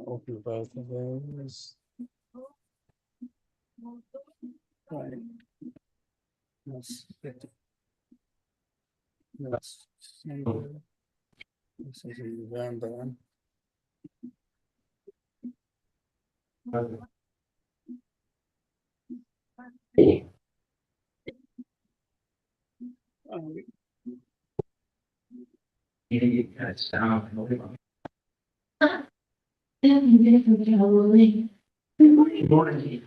Open both of those. Right. That's this is in November. Good morning.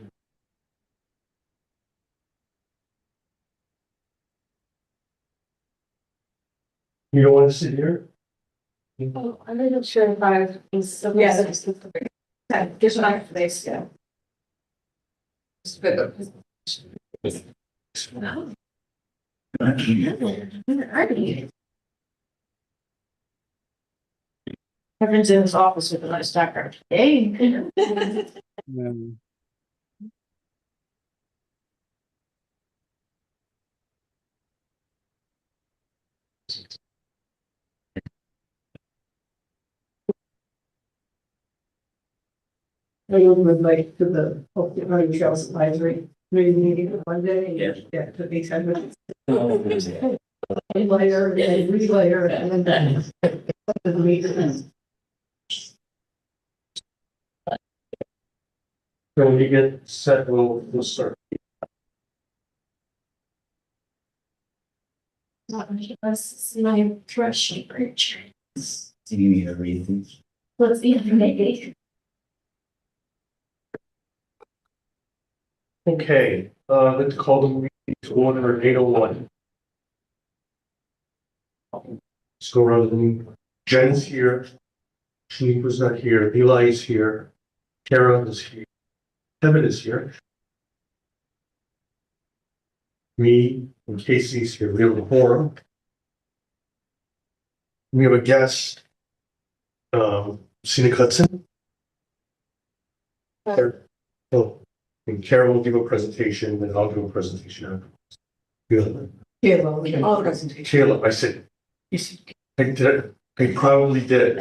You don't want to sit here? Oh, I'm not sure if I was. Yeah, that's the. Just not for this, yeah. Kevin's in his office with a nice doctor. Hey. Um, I would like to the Open Trails Advisory meeting on Monday. Yes. Yeah, it took me 10 minutes. Layer and relayer and then the meeting. So when you get set, we'll start. That's my trash bridge. Do you need to read these? Let's see if maybe. Okay, let's call the meeting to order at 8:01. Let's go around the room. Jen's here. Shaniqua's not here. Eli is here. Kara is here. Kevin is here. Me and Casey's here. We have a forum. We have a guest, Scenic Hudson. Oh, and Kara will give a presentation, and I'll give a presentation. Good. Yeah, well, we can all presentation. Caleb, I said, I did, I probably did.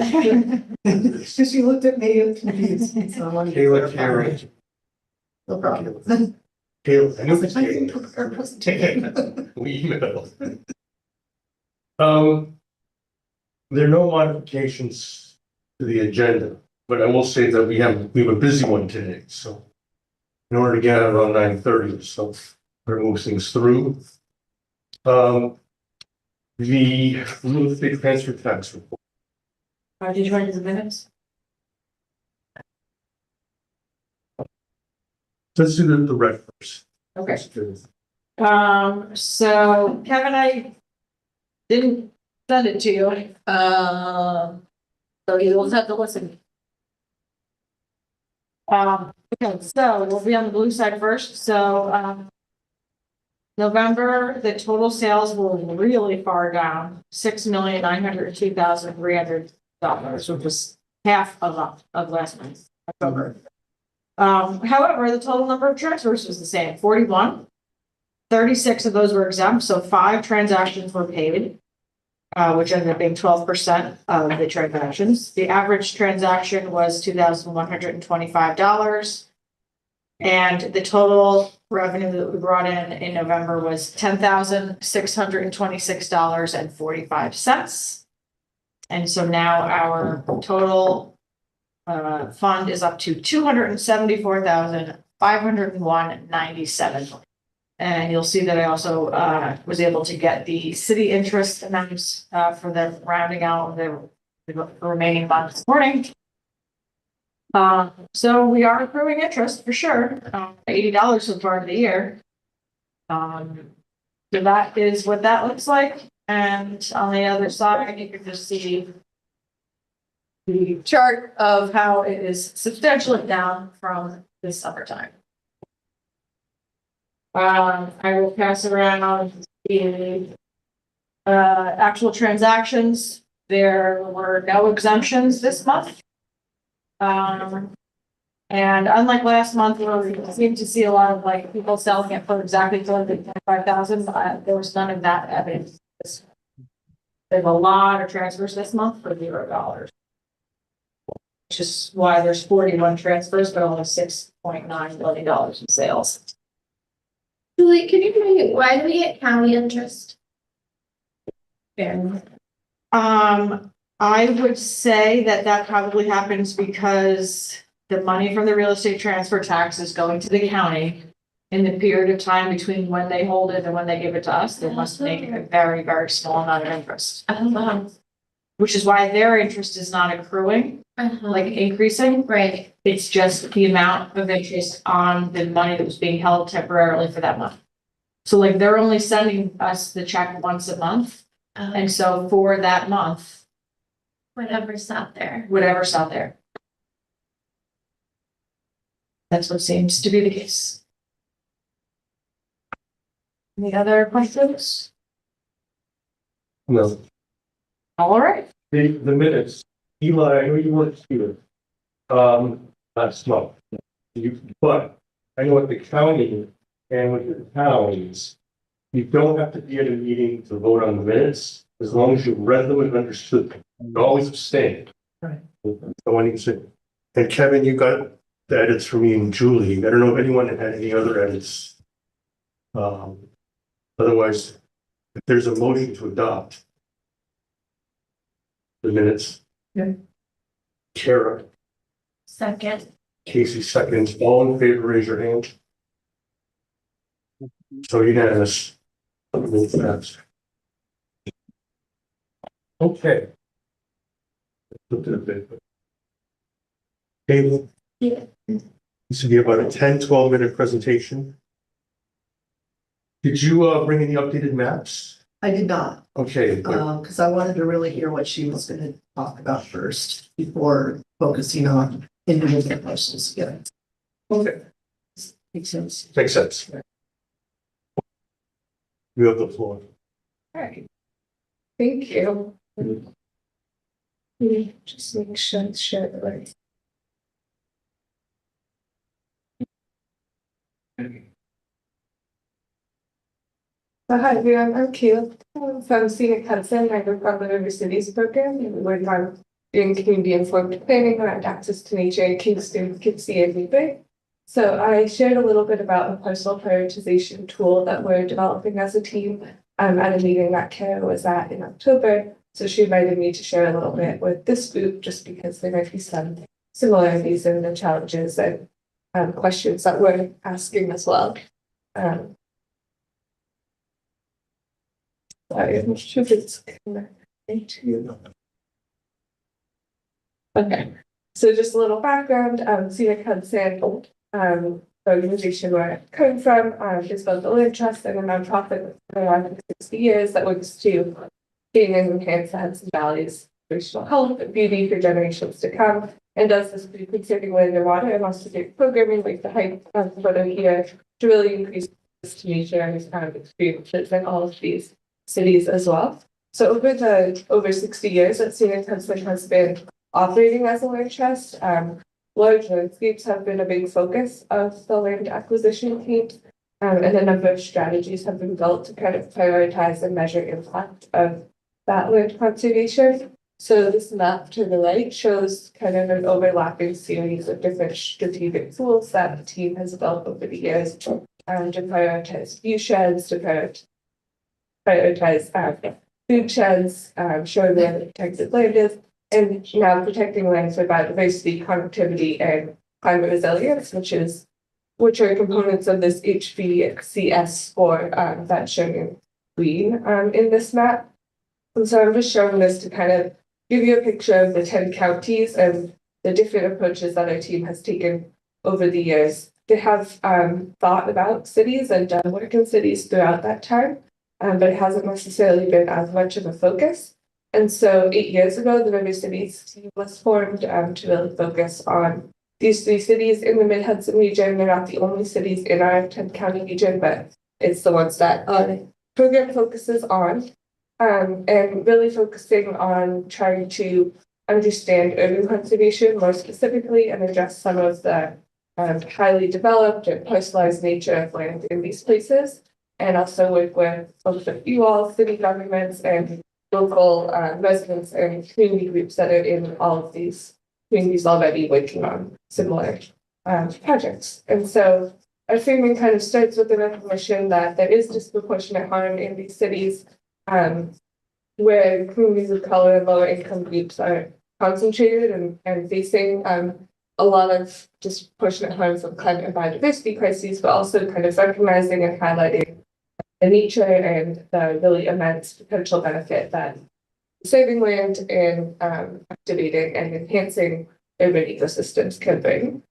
Because you looked at me and confused. So I wanted to Caleb, clarify. Kara. No problem. Caleb, I I knew was it's like, I didn't Caleb. prepare a presentation. We emailed. There are no modifications to the agenda, but I will say that we have a busy one today, so. In order to get out around 9:30, so we're move things through. The real estate transfer tax report. Did you write the minutes? Let's do the red first. Okay. So Kevin, I didn't send it to you. So you will have to listen. Okay, so we'll be on the blue side first. So, November, the total sales were really far down, $6,902,300, which was half of last month, October. However, the total number of transfers was the same, 41. 36 of those were exempt, so 5 transactions were paid, which ended up being 12% of the transactions. The average transaction was $2,125. And the total revenue that we brought in November was $10,626.45. And so now our total fund is up to $274,501.97. And you'll see that I also was able to get the city interest amounts for the rounding out of the remaining months this morning. So we are accruing interest for sure, $80 so far of the year. So that is what that looks like. And on the other side, you can just see the chart of how it is substantially down from the summertime. I will pass around the actual transactions. There were no exemptions this month. And unlike last month where we seemed to see a lot of like people selling it for exactly 225,000, there was none of that evidence. There's a lot of transfers this month for $0, which which is why there's 41 transfers, but only $6.9 million in sales. Julie, can you tell me why do we get county interest? And, I would say that that probably happens because the money from the real estate transfer tax is going to the county. In the period of time between when they hold it and when they give it to us, they must make a very, very small amount of interest. Oh, wow. Which is why their interest is not accruing, like increasing. Right. It's just the amount of interest on the money that was being held temporarily for that month. So like they're only sending us the check once a month. And so for that month, Whatever's out there. whatever's out there. That's what seems to be the case. Any other questions? No, All right. the minutes, Eli, I know you weren't here. Last month. But I know at the county and with the towns, you don't have to be at a meeting to vote on the minutes, as long as you read them and understood them. You always abstain. Right. So I need to, and Kevin, you got the edits for me and Julie. I don't know if anyone had any other edits. Otherwise, if there's a motion to adopt the minutes. Yeah. Kara, Second. Casey seconds. All in favor, raise your hand. So unanimous. Okay. Looked at a bit. Caleb? Yeah. This would be about a 10-12 minute presentation. Did you bring any updated maps? I did not, Okay, but because I wanted to really hear what she was gonna talk about first before focusing on individual parcels. Yeah, okay, makes sense. makes sense. You have the floor. All right. Thank you. Let me just make sure it's shared the right. So hi everyone, I'm Keel from Scenic Hudson. I work on the River Cities program and we work on doing community informed planning around access to nature in Kingston, Poughkeepsie, and Newbury. So I shared a little bit about a parcel prioritization tool that we're developing as a team at a meeting that Kara was at in October. So she invited me to share a little bit with this group just because there might be some similarities in the challenges and questions that we're asking as well. Sorry, I'm not sure if it's connected to. Okay, so just a little background, Scenic Hudson, the organization where I come from, is both a land trust and a nonprofit for around 60 years that works to gain and enhance the Hudson Valley's regional health and beauty for generations to come, and does this through conserving land and water and also through programming like the Hype photo here to really increase access to nature and experiences in all of these cities as well. So over 60 years that Scenic Hudson has been operating as a land trust, large landscapes have been a big focus of the land acquisition teams, and a number of strategies have been built to kind of prioritize and measure impact of that land conservation. So this map to the right shows kind of an overlapping series of different strategic tools that the team has built over the years to prioritize view sheds, to prioritize food sheds, showing where the protected land is, and now protecting lands for biodiversity, connectivity, and climate resilience, which are components of this HVCS score that's shown in green in this map. And so I'm just showing this to kind of give you a picture of the 10 counties and the different approaches that our team has taken over the years. They have thought about cities and done work in cities throughout that time, but it hasn't necessarily been as much of a focus. And so 8 years ago, the River Cities team was formed to really focus on these 3 cities in the Mid-Hudson region. They're not the only cities in our 10-county region, but it's the ones that our program focuses on. And really focusing on trying to understand urban conservation more specifically and address some of the highly developed and personalized nature of land in these places. And also work with folks like you all, city governments, and local residents and community groups that are in all of these communities already working on similar projects. And so our framing kind of starts with the recognition that there is disproportionate harm in these cities where communities of color and lower income groups are concentrated and facing a lot of disproportionate harm from climate and biodiversity crises, but also kind of recognizing and highlighting the nature and the really immense potential benefit that saving land and activating and enhancing urban ecosystems can bring.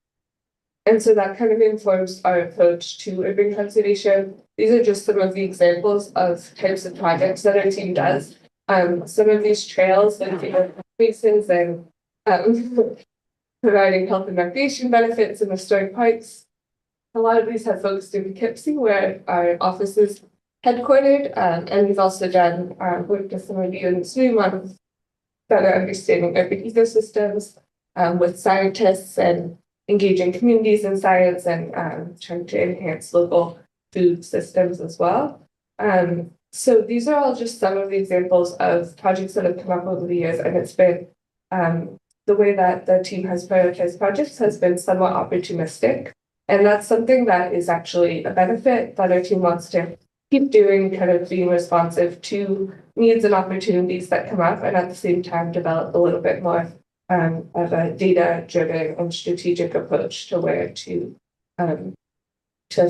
And so that kind of informs our approach to urban conservation. These are just some of the examples of types of projects that our team does. Some of these trails, like spaces and providing health and recreation benefits and restoring parks. A lot of these have focused in Poughkeepsie, where our office is headquartered, and we've also done work with some of you in this room on better understanding urban ecosystems with scientists and engaging communities in science and trying to enhance local food systems as well. So these are all just some of the examples of projects that have come up over the years, and it's been the way that the team has prioritized projects has been somewhat opportunistic. And that's something that is actually a benefit that our team wants to keep doing, kind of being responsive to needs and opportunities that come up, and at the same time develop a little bit more of a data-driven and strategic approach to where to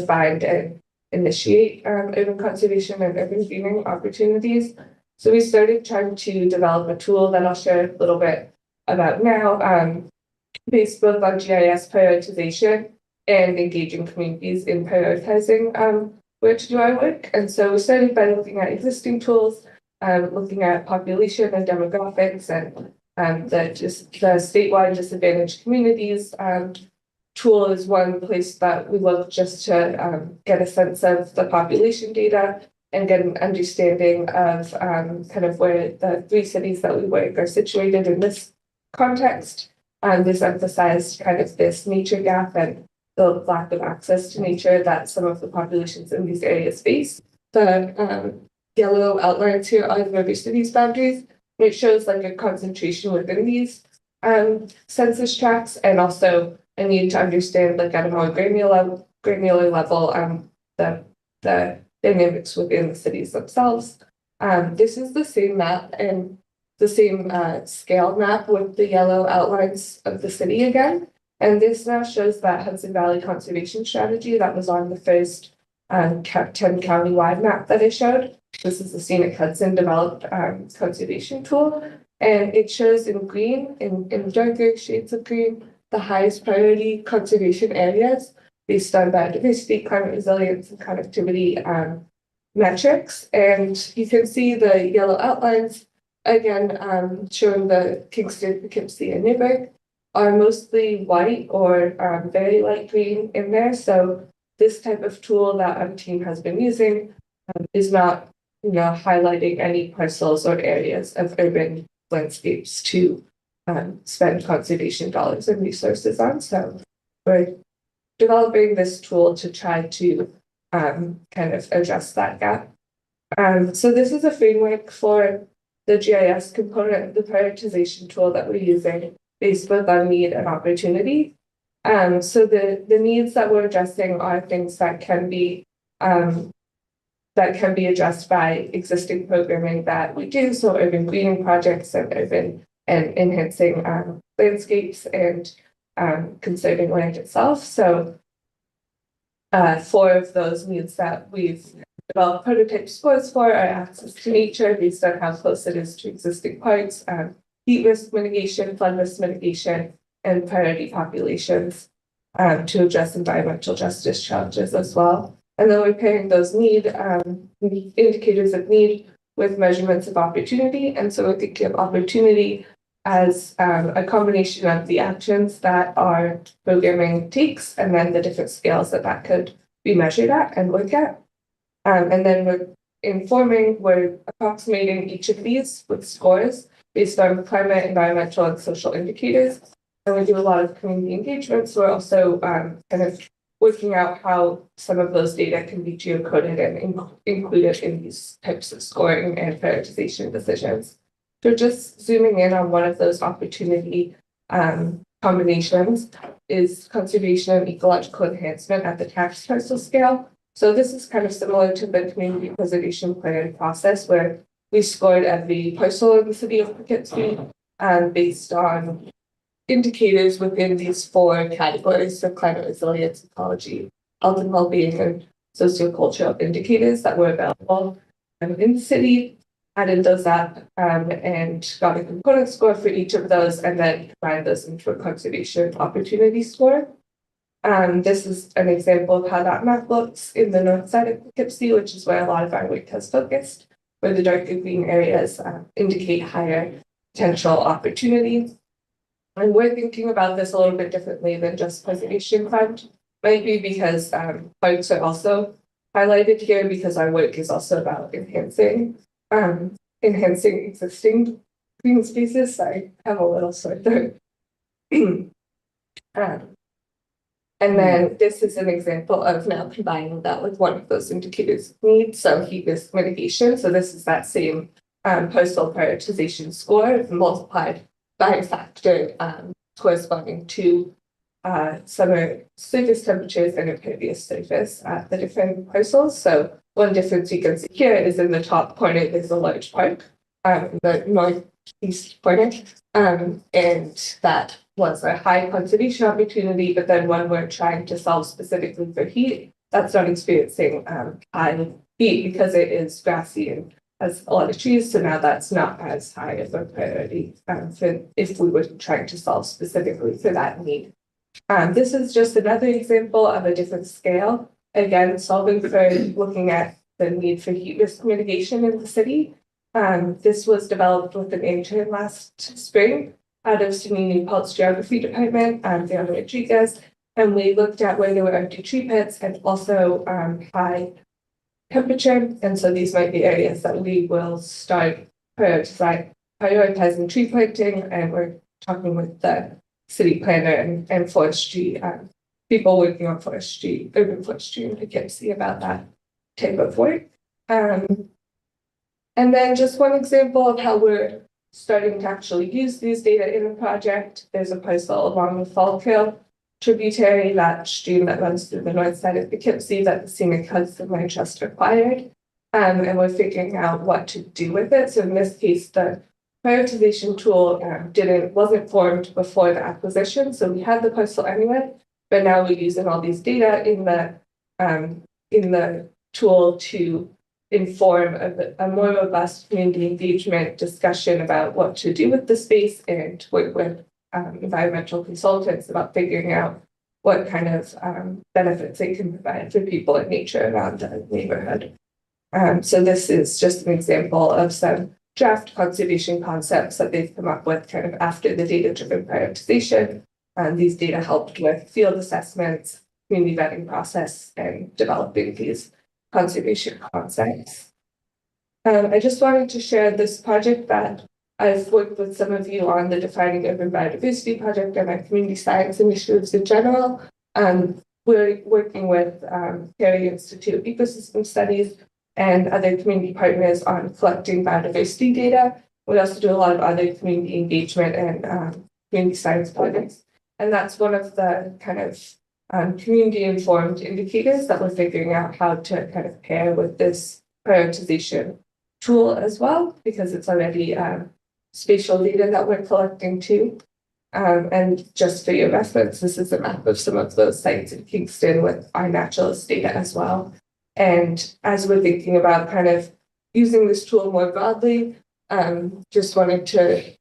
find and initiate urban conservation and urban greening opportunities. So we started trying to develop a tool that I'll share a little bit about now, based both on GIS prioritization and engaging communities in prioritizing where to do our work. And so we started by looking at existing tools, looking at population and demographics and the statewide disadvantaged communities tool is one place that we look just to get a sense of the population data and get an understanding of kind of where the 3 cities that we work are situated in this context. This emphasized kind of this nature gap and the lack of access to nature that some of the populations in these areas face. The yellow outlines here are the river cities boundaries. It shows like a concentration within these census tracts, and also a need to understand like at a more granular level the dynamics within the cities themselves. This is the same map and the same scale map with the yellow outlines of the city again. And this now shows that Hudson Valley Conservation Strategy that was on the first 10 county-wide map that I showed. This is the Scenic Hudson developed conservation tool. And it shows in green, in darker shades of green, the highest priority conservation areas based on biodiversity, climate resilience, and connectivity metrics. And you can see the yellow outlines, again, showing the Kingston, Poughkeepsie, and Newburgh are mostly white or very light green in there. So this type of tool that our team has been using is not, highlighting any parcels or areas of urban landscapes to spend conservation dollars and resources on. So we're developing this tool to try to kind of address that gap. So this is a framework for the GIS component of the prioritization tool that we're using based both on need and opportunity. So the needs that we're addressing are things that can be addressed by existing programming that we do, so urban greening projects and urban and enhancing landscapes and conserving land itself. So 4 of those needs that we've developed prototype scores for are access to nature based on how close it is to existing parks, heat risk mitigation, flood risk mitigation, and priority populations to address environmental justice challenges as well. And then we're pairing those indicators of need with measurements of opportunity. And so we're thinking of opportunity as a combination of the actions that our programming takes and then the different scales that could be measured at and look at. And then we're approximating each of these with scores based on climate, environmental, and social indicators. And we do a lot of community engagement. So we're also kind of working out how some of those data can be geocoded and included in these types of scoring and prioritization decisions. So just zooming in on one of those opportunity combinations is conservation and ecological enhancement at the tax parcel scale. So this is kind of similar to the community preservation plan process where we scored every parcel in the city of Poughkeepsie based on indicators within these 4 categories, so climate resilience, ecology, health and well-being, and sociocultural indicators that were available in the city. Added those up and got a component score for each of those, and then combined those into a conservation opportunity score. This is an example of how that map looks in the north side of Poughkeepsie, which is where a lot of our work has focused, where the darker green areas indicate higher potential opportunities. And we're thinking about this a little bit differently than just preservation fund, might be because parks are also highlighted here because our work is also about enhancing existing green spaces. Sorry, I have a little sore throat. And then this is an example of now combining that with one of those indicators of need, so heat risk mitigation. So this is that same postal prioritization score multiplied by a factor corresponding to summer surface temperatures and impervious surface at the different parcels. So one difference you can see here is in the top corner is a large park, the northeast corner, and that was a high conservation opportunity, but then when we're trying to solve specifically for heat, that's not experiencing high heat because it is grassy and has a lot of trees, so now that's not as high of a priority for if we were trying to solve specifically for that need. This is just another example of a different scale. Again, solving for looking at the need for heat risk mitigation in the city. This was developed with an intern last spring out of SUNY Pulse Geography Department, Fiona Rodriguez, and we looked at where there were empty tree pits and also high temperature. And so these might be areas that we will start prioritizing tree planting, and we're talking with the city planner and forestry people working on forestry, urban forestry in Poughkeepsie about that type of work. And then just one example of how we're starting to actually use these data in the project. There's a parcel along the Fall Trail tributary, that stream that runs through the north side of Poughkeepsie that the Scenic Hudson Land Trust acquired. And we're figuring out what to do with it. So in this case, the prioritization tool wasn't formed before the acquisition. So we had the parcel anyway, but now we're using all these data in the tool to inform a more robust community engagement discussion about what to do with the space and work with environmental consultants about figuring out what kind of benefits they can provide for people and nature around the neighborhood. So this is just an example of some draft conservation concepts that they've come up with kind of after the data-driven prioritization. These data helped with field assessments, community vetting process, and developing these conservation concepts. I just wanted to share this project that I've worked with some of you on, the Defining Urban Biodiversity Project and our community science initiatives in general. We're working with Perry Institute of Ecosystem Studies and other community partners on collecting biodiversity data. We also do a lot of other community engagement and community science projects. And that's one of the kind of community-informed indicators that we're figuring out how to kind of pair with this prioritization tool as well, because it's already spatial data that we're collecting too. And just for your reference, this is a map of some of those sites in Kingston with our naturalist data as well. And as we're thinking about kind of using this tool more broadly, just wanted to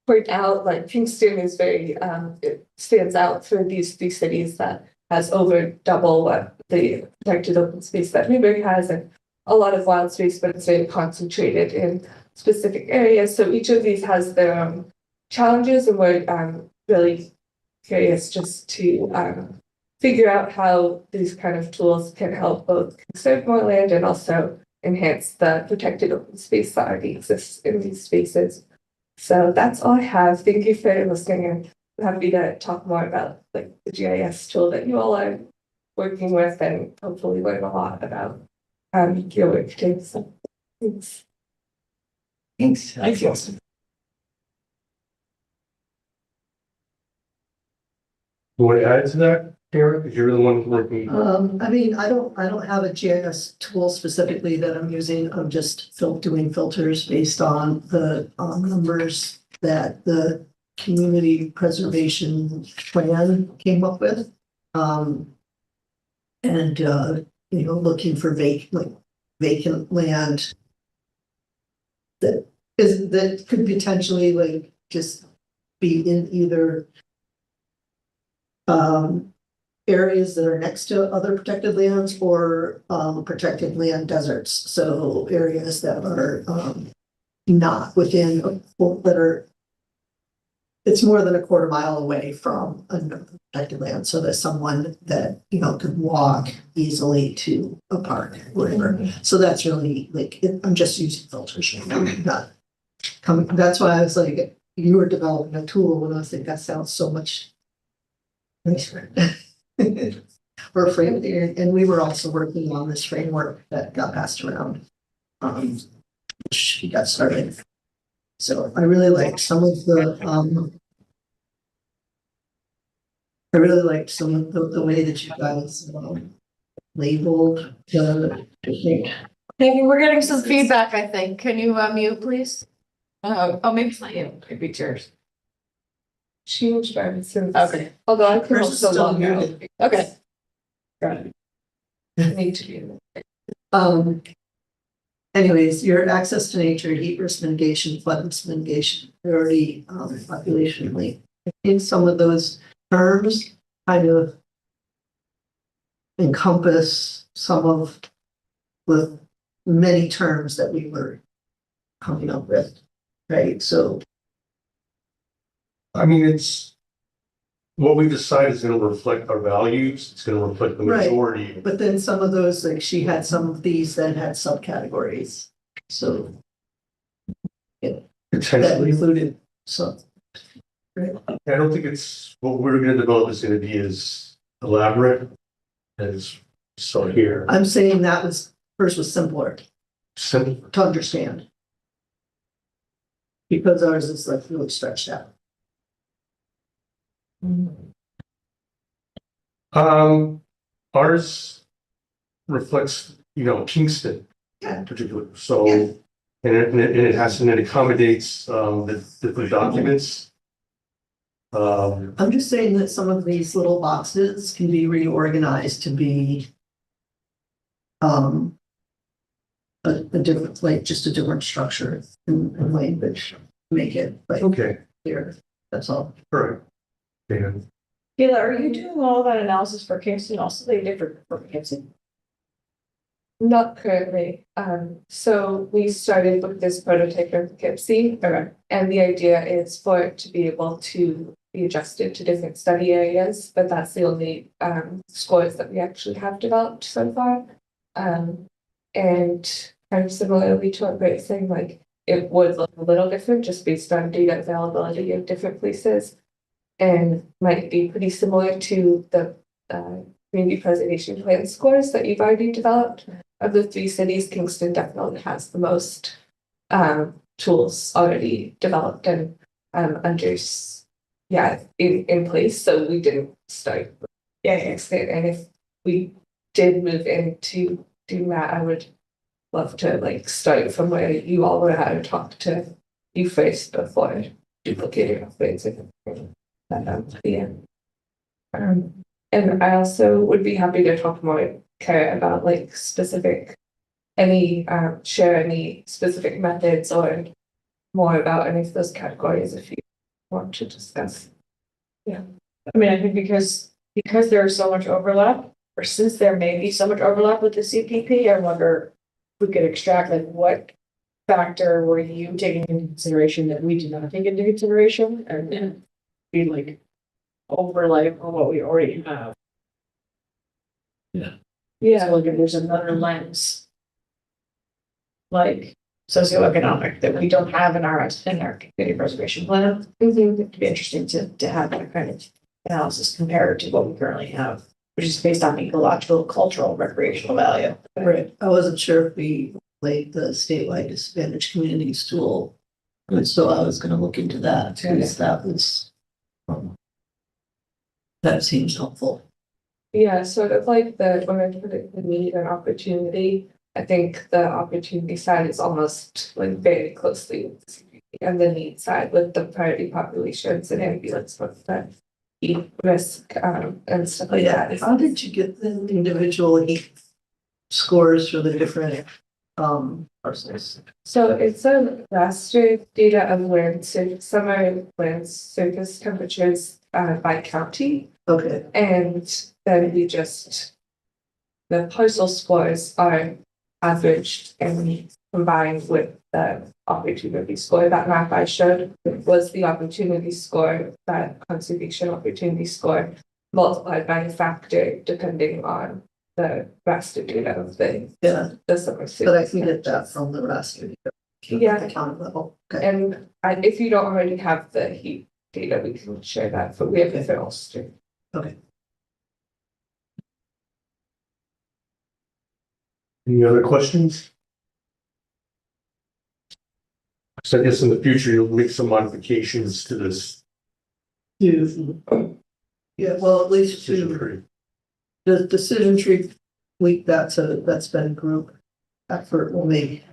point out, like, Kingston is very, it stands out for these three cities that has over double what the protected open space that Newbury has, and a lot of wild space, but it's very concentrated in specific areas. So each of these has their own challenges, and we're really curious just to figure out how these kind of tools can help both conserve more land and also enhance the protected open space that already exists in these spaces. So that's all I have. Thank you for listening, and I'm happy to talk more about like the GIS tool that you all are working with and hopefully learn a lot about your work too. So thanks. Thanks. Thank you. Awesome. You want to add to that, Karen? Because you're the one working. I mean, I don't have a GIS tool specifically that I'm using. I'm just doing filters based on the numbers that the community preservation plan came up with. And looking for vacant land that could potentially like just be in either areas that are next to other protected lands or protected land deserts. So areas that are not within that are it's more than a quarter mile away from a protected land, so there's someone that could walk easily to a park, whatever. So that's really I'm just using filters, not coming. That's why I was like, you were developing a tool, and I was like, that sounds so much nicer. Or frame, and we were also working on this framework that got passed around. Which he got started. So I really liked some of the the way that you guys labeled the Thank you. We're getting some feedback, I think. Can you mute, please? Oh, maybe it's not you. Maybe it's yours. Changed by since. Okay. Although I feel Person's so still long now. muted. Okay. Got it. Need to be. Anyways, your access to nature, heat risk mitigation, flood risk mitigation, priority population link. I think some of those terms kind of encompass some of the many terms that we were coming up with, right? So I mean, it's what we decide is going to reflect our values. It's going to reflect the Right. majority. but then some of those, like she had some of these that had subcategories. So that Potentially. included some. I don't think it's what we're going to develop is going to be as elaborate as so here. I'm saying that hers was simpler Simple. to understand. Because ours is like really stretched out. Ours reflects, Kingston Yeah. in particular. So, Yeah. and it has, and it accommodates, the different documents. I'm just saying that some of these little boxes can be reorganized to be a different, like just a different structure and language, make it like Okay, clear. That's all. correct. And Kayla, are you doing all that analysis for Kingston also? They differ for Kingston. Not currently. So we started with this prototype of Poughkeepsie. Okay. And the idea is for it to be able to be adjusted to different study areas, but that's the only scores that we actually have developed so far. And kind of similarly to what Grace saying, like it would look a little different just based on data availability of different places. And might be pretty similar to the community preservation plan scores that you've already developed. Of the 3 cities, Kingston definitely has the most tools already developed and in place. So we didn't start. And if we did move into doing that, I would love to start from where you all were at and talk to you first before duplicating upgrades. And I also would be happy to talk more, Kara, about share any specific methods or more about any of those categories if you want to discuss. I mean, I think because there's so much overlap, or since there may be so much overlap with the CPP, I wonder if we could extract what factor were you taking into consideration that we did not take into consideration and be overlay on what we already have. Yeah. So if there's another lens, socioeconomic, that we don't have in our community preservation plan, it'd be interesting to have that kind of analysis compared to what we currently have, which is based on ecological, cultural, recreational value. Right. I wasn't sure if we played the statewide disadvantaged communities tool. And so I was gonna look into that because that was That seems helpful. Yeah, sort of like when I put it the need and opportunity, I think the opportunity side is almost like very closely with the CPD, and the need side with the priority populations and ambulance with the heat risk and stuff Oh, like yeah. that. How did you get the individual heat scores for the different parcels? So it's a raster data of land, so some are land surface temperatures by county. Okay, And then the parcel scores are averaged and combined with the opportunity score. That map I showed was the opportunity score, that conservation opportunity score multiplied by a factor depending on the raster data of yeah, the summer. but I can get that from the rest of you. Yeah. The county level, okay. And if you don't already have the heat data, we can share that, but we have it else. Okay. Any other questions? So I guess in the future, you'll make some modifications to this Yeah, well, at least decision to tree. the decision tree, that's been group effort. We'll make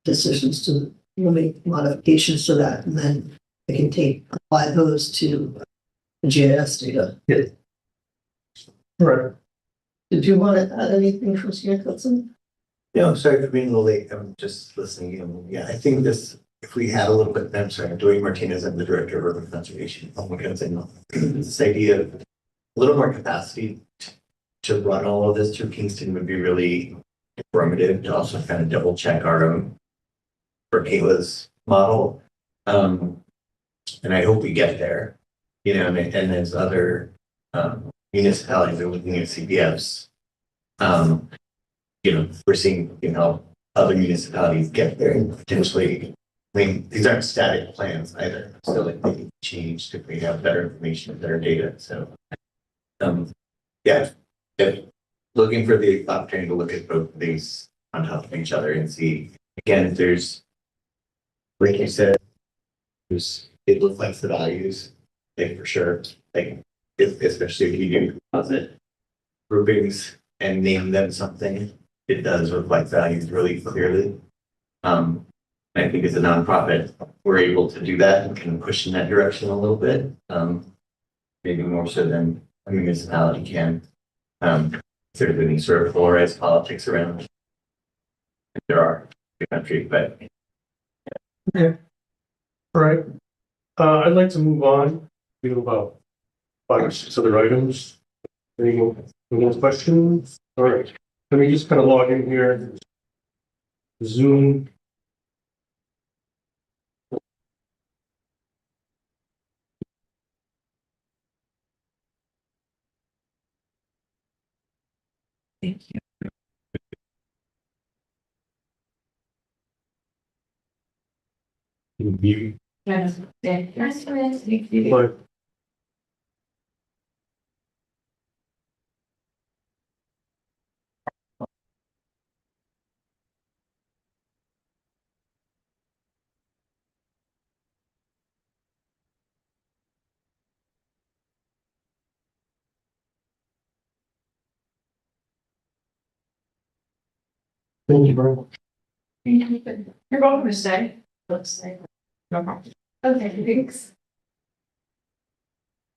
we'll make modifications to that, and then I can apply those to the GIS data. Right. Did you want to add anything from Sierra Hudson? No, I'm sorry for being a little late. I'm just listening. Yeah, I think if we had a little bit, I'm sorry, Dwayne Martinez, I'm the director of urban conservation. Oh my God, this idea of a little more capacity to run all of this through Kingston would be really informative, to also kind of double check our own for Kayla's model. And I hope we get there, and there's other municipalities that are looking at CPFs. We're seeing, other municipalities get there and potentially, these aren't static plans either. So like they can be changed if we have better information, better data. So, yeah, looking for the opportunity to look at both of these on top of each other and see, again, there's, like you said, it reflects the values, for sure. Especially if you do composite groupings and name them something, it does reflect values really clearly. I think as a nonprofit, we're able to do that and can push in that direction a little bit, maybe more so than a municipality can. Sort of any sort of polarized politics around. There are in the country, but Yeah. All right. I'd like to move on. We have about 5 or 6 other items. Any more questions? All right. Let me just kind of log in here. Zoom. Thank you. Mute. Yeah. But thank you very much. You're welcome to stay. Let's stay. No problem. Okay, thanks.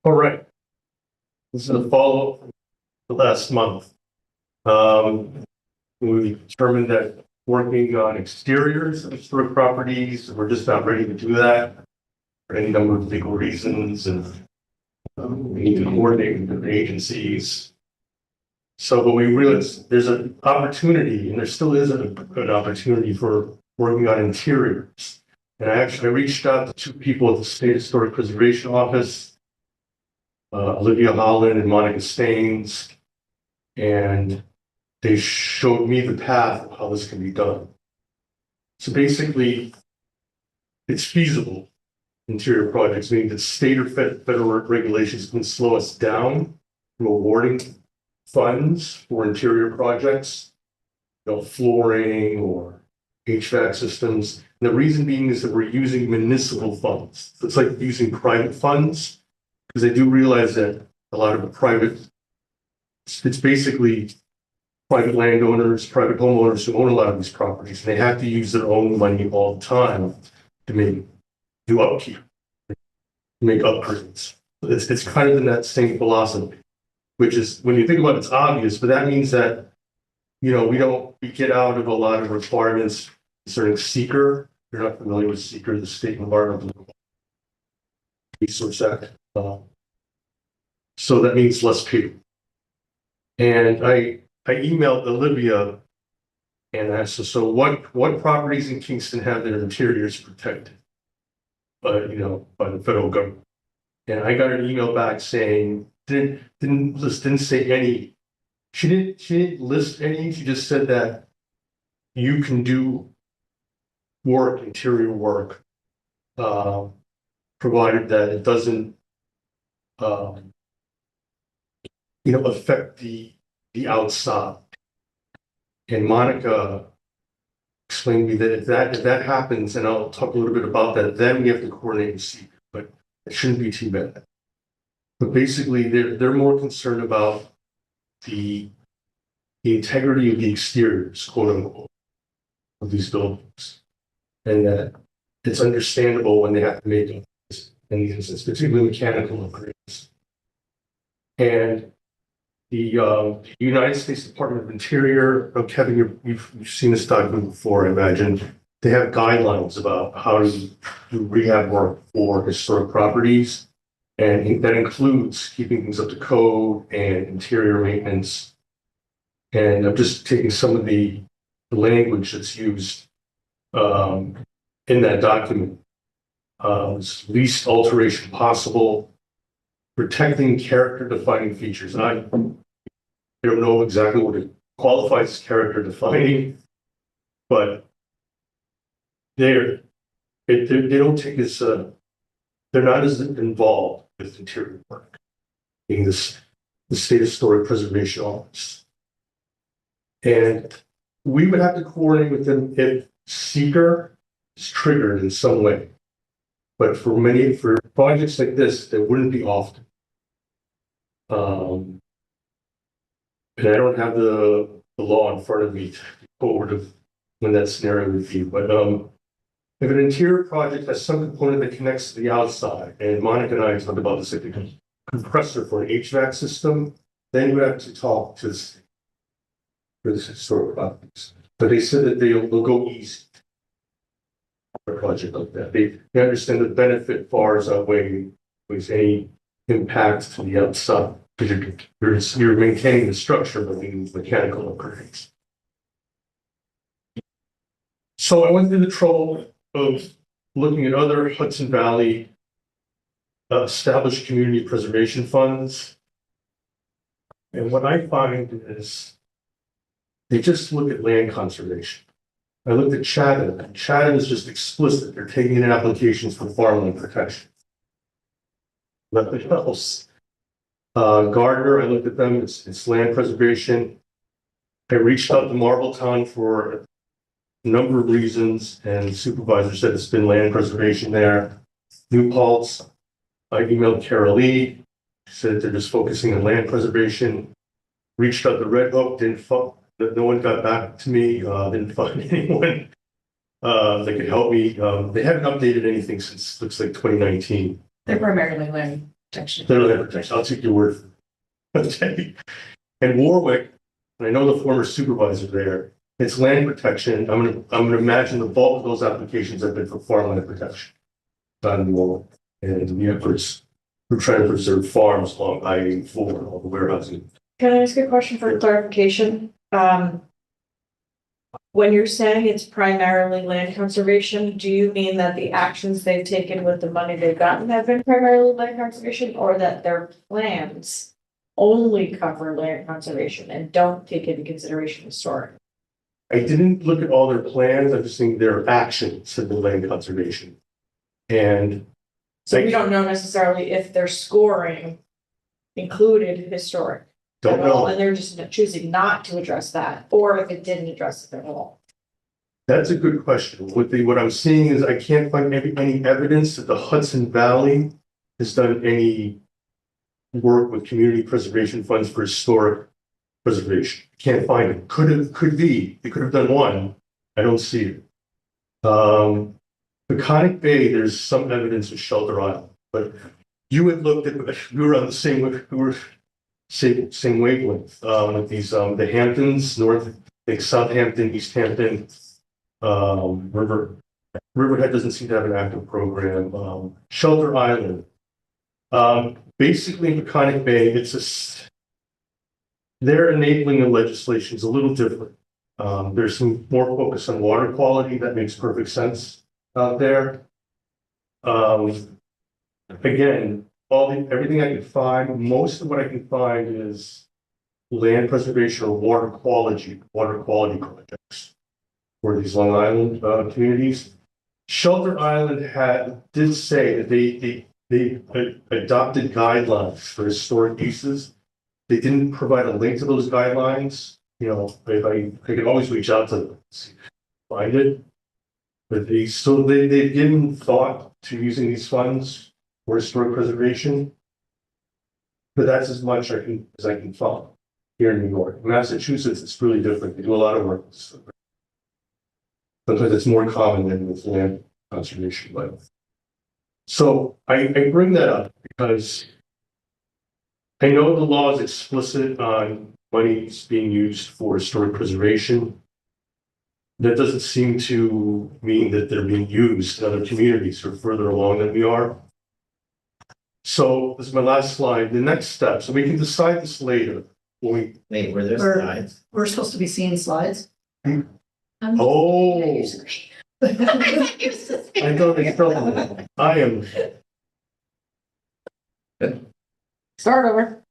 All right. This is a follow-up from the last month. We determined that working on exteriors of historic properties, we're just not ready to do that for any number of legal reasons, and we need to coordinate with different agencies. So, but we realized there's an opportunity, and there still is a good opportunity for working on interiors. And I reached out to 2 people at the State Historic Preservation Office, Olivia Holland and Monica Staines, and they showed me the path of how this can be done. So basically, it's feasible, interior projects, meaning that state or federal regulations can slow us down from awarding funds for interior projects, flooring or HVAC systems. And the reason being is that we're using municipal funds. It's like using private funds, because I do realize that a lot of the private, it's basically private landowners, private homeowners who own a lot of these properties, and they have to use their own money all the time to do upkeep, make upgrades. It's kind of in that same philosophy, which is, when you think about it, it's obvious, but that means that, you know, we get out of a lot of requirements concerning seeker. You're not familiar with seeker, the State Environmental Resource Act. So that means less people. And I emailed Olivia and asked her, so what properties in Kingston have their interiors protected by the federal government? And I got an email back saying, didn't say any. She didn't list any. She just said that you can do interior work, provided that it doesn't, affect the outside. And Monica explained to me that if that happens, and I'll talk a little bit about that, then we have to coordinate and see. But it shouldn't be too bad. But basically, they're more concerned about the integrity of the exteriors, quote unquote, of these buildings, and that it's understandable when they have to make these instances, particularly mechanical upgrades. And the United States Department of Interior, Kevin, you've seen this document before, I imagine. They have guidelines about how to do rehab work for historic properties. And that includes keeping things up to code and interior maintenance. And I'm just taking some of the language that's used in that document. Least alteration possible, protecting character defining features. And I don't know exactly what it qualifies as character defining, but they don't take as they're not as involved with interior work, being the State Historic Preservation Office. And we would have to coordinate with them if seeker is triggered in some way. But for projects like this, there wouldn't be often. And I don't have the law in front of me to go over to when that scenario would be, but if an interior project has some component that connects to the outside, and Monica and I talked about this, like a compressor for an HVAC system, then you have to talk to the state for this historic properties. But they said that they'll go easy for a project like that. They understand the benefit far as outweighing any impact to the outside, because you're maintaining the structure of the mechanical upgrades. So I went through the trouble of looking at other Hudson Valley established community preservation funds. And what I find is they just look at land conservation. I looked at Chatham, and Chatham is just explicit. They're taking in applications for farmland protection. Nothing else. Gardner, I looked at them, it's land preservation. I reached out to Marbletown for a number of reasons, and the supervisor said it's been land preservation there. New Paltz, I emailed Carol Lee, said they're just focusing on land preservation. Reached out to Red Hook, no one got back to me, didn't find anyone that could help me. They haven't updated anything since, looks like 2019. They're primarily land protection. They're land protection, I'll take your word for it. Okay. And Warwick, and I know the former supervisor there, it's land protection. I'm gonna imagine the bulk of those applications have been for farmland protection. Not in Warwick. And the efforts, we're trying to preserve farms along I-84 and all the warehousing. Can I ask a question for clarification? When you're saying it's primarily land conservation, do you mean that the actions they've taken with the money they've gotten have been primarily land conservation, or that their plans only cover land conservation and don't take into consideration historic? I didn't look at all their plans. I'm just saying their actions have been land conservation. And So we don't know necessarily if their scoring included historic don't at all, know. and they're just choosing not to address that, or if it didn't address it at all. That's a good question. What I'm seeing is I can't find any evidence that the Hudson Valley has done any work with community preservation funds for historic preservation. Can't find it. Could be. They could have done one. I don't see it. Peconic Bay, there's some evidence of Shelter Island, but you had looked at, we were on the same, we were same wavelength, with these, the Hamptons, North, like Southampton, East Hampton, Riverhead doesn't seem to have an active program, Shelter Island. Basically, Peconic Bay, their enabling of legislation is a little different. There's some more focus on water quality that makes perfect sense out there. Again, everything I can find, most of what I can find is land preservation or water quality projects for these Long Island communities. Shelter Island did say that they adopted guidelines for historic uses. They didn't provide a link to those guidelines. You know, I could always reach out to them, find it. But they've given thought to using these funds for historic preservation. But that's as much as I can find here in New York. Massachusetts, it's really different. They do a lot of work. Sometimes it's more common than with land conservation. But so I bring that up because I know the law is explicit on monies being used for historic preservation. That doesn't seem to mean that they're being used in other communities who are further along than we are. So this is my last slide. The next step, so we can decide this later. When Wait, were there Or- slides? We're supposed to be seeing slides. oh, I thought they felt I am. Start over.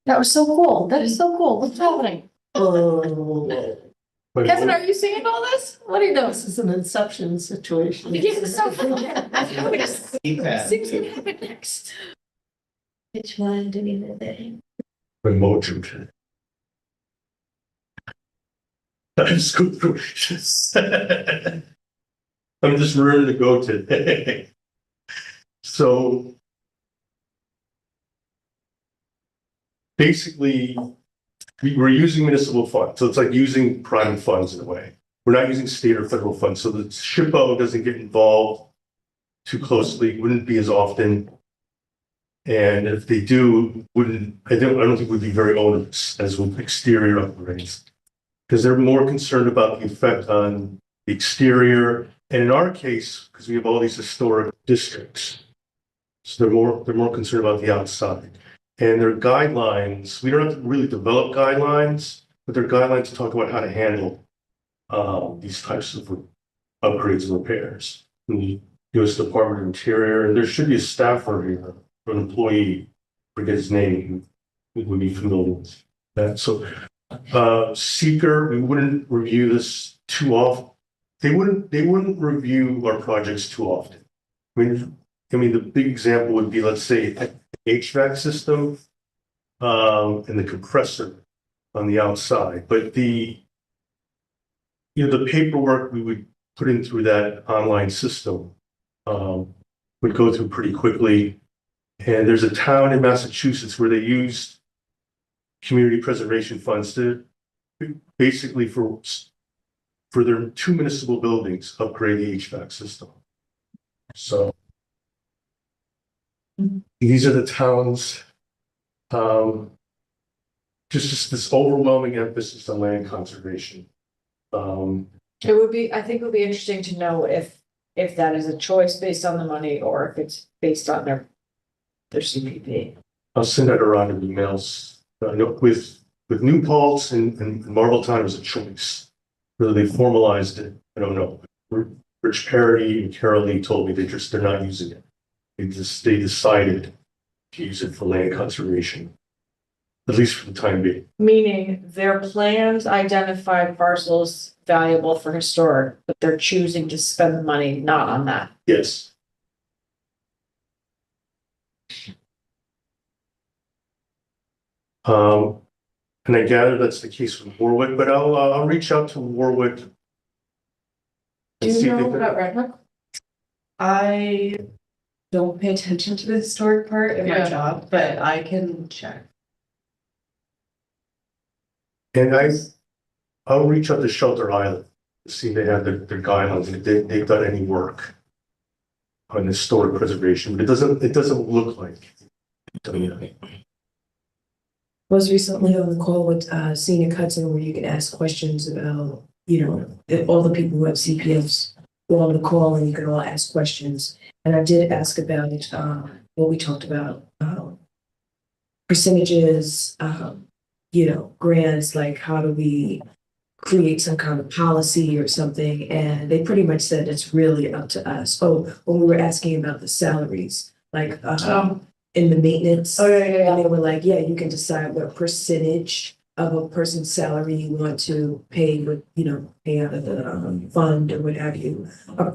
That was so cool. That is so cool. What's happening? Oh, Kevin, are you seeing all this? What are you doing? this is an inception situation. It's so fun. Things Keypad. can happen next. Which one do we live in? Remote. I just go through. I'm just ready to go today. So basically, we're using municipal funds, so it's like using private funds in a way. We're not using state or federal funds, so the SHPO doesn't get involved too closely, wouldn't be as often. And if they do, I don't think would be very onerous as with exterior upgrades. Because they're more concerned about the effect on the exterior. And in our case, because we have all these historic districts, so they're more concerned about the outside. And their guidelines, we don't have to really develop guidelines, but their guidelines talk about how to handle these types of upgrades and repairs. In the U.S. Department of Interior, and there should be a staffer here, an employee, forget his name, who would be familiar with that. So seeker, we wouldn't review this too often. They wouldn't review our projects too often. I mean, the big example would be, let's say, HVAC system and the compressor on the outside. But the paperwork we would put in through that online system would go through pretty quickly. And there's a town in Massachusetts where they used community preservation funds to basically for their 2 municipal buildings upgrade the HVAC system. So these are the towns. Just this overwhelming emphasis on land conservation. It would be, I think it would be interesting to know if that is a choice based on the money or if it's based on their CPP. I'll send out a round of emails. I know with New Paltz and Marbletown, it was a choice. Whether they formalized it, I don't know. Rich Parity and Carol Lee told me they're not using it. they decided to use it for land conservation. At least for the time being. Meaning their plans identified parcels valuable for historic, but they're choosing to spend the money not on that. Yes. And I gather that's the case with Warwick, but I'll reach out to Warwick. Do and see you if they know can- about Red Hook? I don't pay attention to the historic part of my Yeah. job, but I can check. And I'll reach out to Shelter Island, to see if they have their guidelines, if they've done any work on historic preservation, but it doesn't look like. Was recently on the call with Scenic Hudson where you can ask questions about, all the people who have CPFs go on the call and you can all ask questions. And I did ask about what we talked about, percentages, grants, like how do we create some kind of policy or something? And they pretty much said it's really up to us. Oh, when we were asking about the salaries, like in the maintenance. Oh, yeah. And they were like, yeah, you can decide what percentage of a person's salary you want to pay with, pay out of the fund or what have you. Or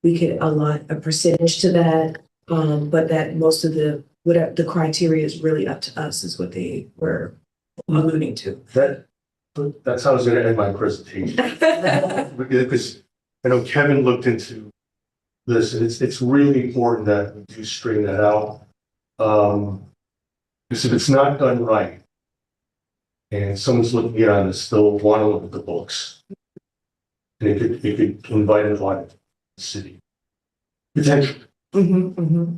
we could allot a percentage to that, but that most of whatever the criteria is really up to us is what they were alluding to. That's how I was gonna end my presentation. Because I know Kevin looked into this, and it's really important that we do straighten that out. Because if it's not done right, and someone's looking at it, still want to look at the books. And it could invite an audit to the city. Potentially.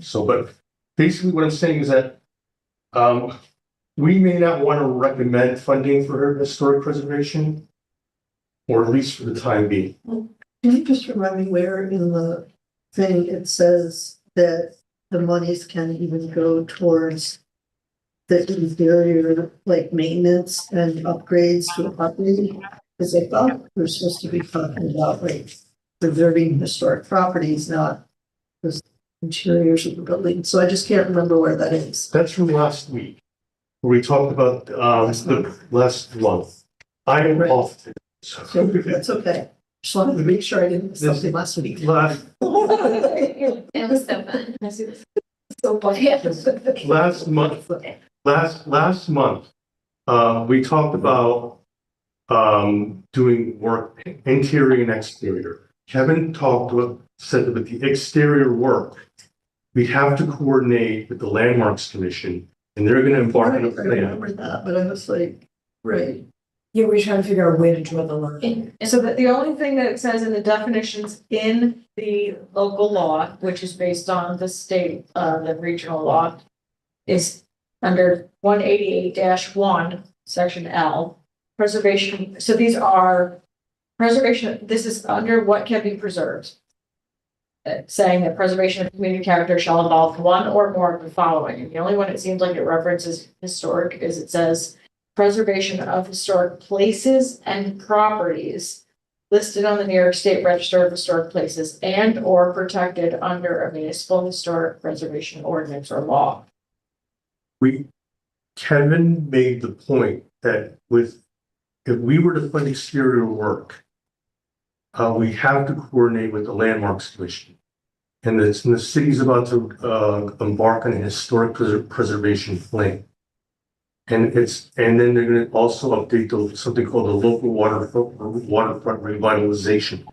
So, but basically what I'm saying is that we may not want to recommend funding for historic preservation, or at least for the time being. Can you just remind me where in the thing it says that the monies can even go towards the interior, like maintenance and upgrades to the property? Because I thought we were supposed to be talking about like preserving historic properties, not just interiors of the building. So I just can't remember where that is. That's from last week, where we talked about the last month. I am Right. off. today, so- So that's okay. Just wanted to make sure I didn't miss something last week. Last It was so fun. So funny. last month, we talked about doing work interior and exterior. Kevin said that with the exterior work, we have to coordinate with the Landmarks Commission, and they're gonna embark on a I plan. remember that, but I was like, right. Yeah, we're trying to figure out where to draw the line. So that the only thing that it says in the definitions in the local law, which is based on the state, the regional law, is under 188-1, section L, preservation. So these are preservation, this is under what can be preserved. Saying that preservation of community character shall involve one or more of the following. And the only one it seems like it references historic is it says preservation of historic places and properties listed on the New York State Register of Historic Places and or protected under a municipal historic preservation ordinance or law. Kevin made the point that if we were to fund exterior work, we have to coordinate with the Landmarks Commission. And the city's about to embark on a historic preservation plan. And then they're gonna also update something called the local waterfront revitalization.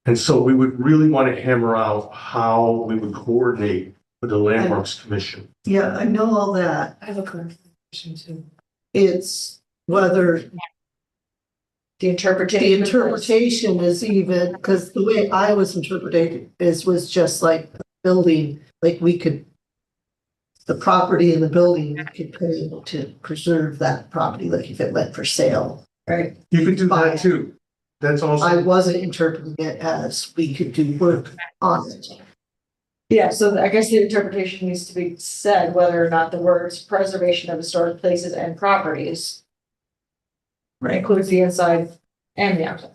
And so we would really want to hammer out how we would coordinate with the Landmarks Commission. Yeah, I know all that. I have a clarification too. It's whether The interpretation. the interpretation is even, because the way I was interpreting was just like building, like the property and the building, we could pay to preserve that property, like if it went for sale. Right. You could do that too. That's I also, wasn't interpreting it as we could do work on it. Yeah, so I guess the interpretation needs to be said whether or not the words preservation of historic places and properties includes the inside and the outside.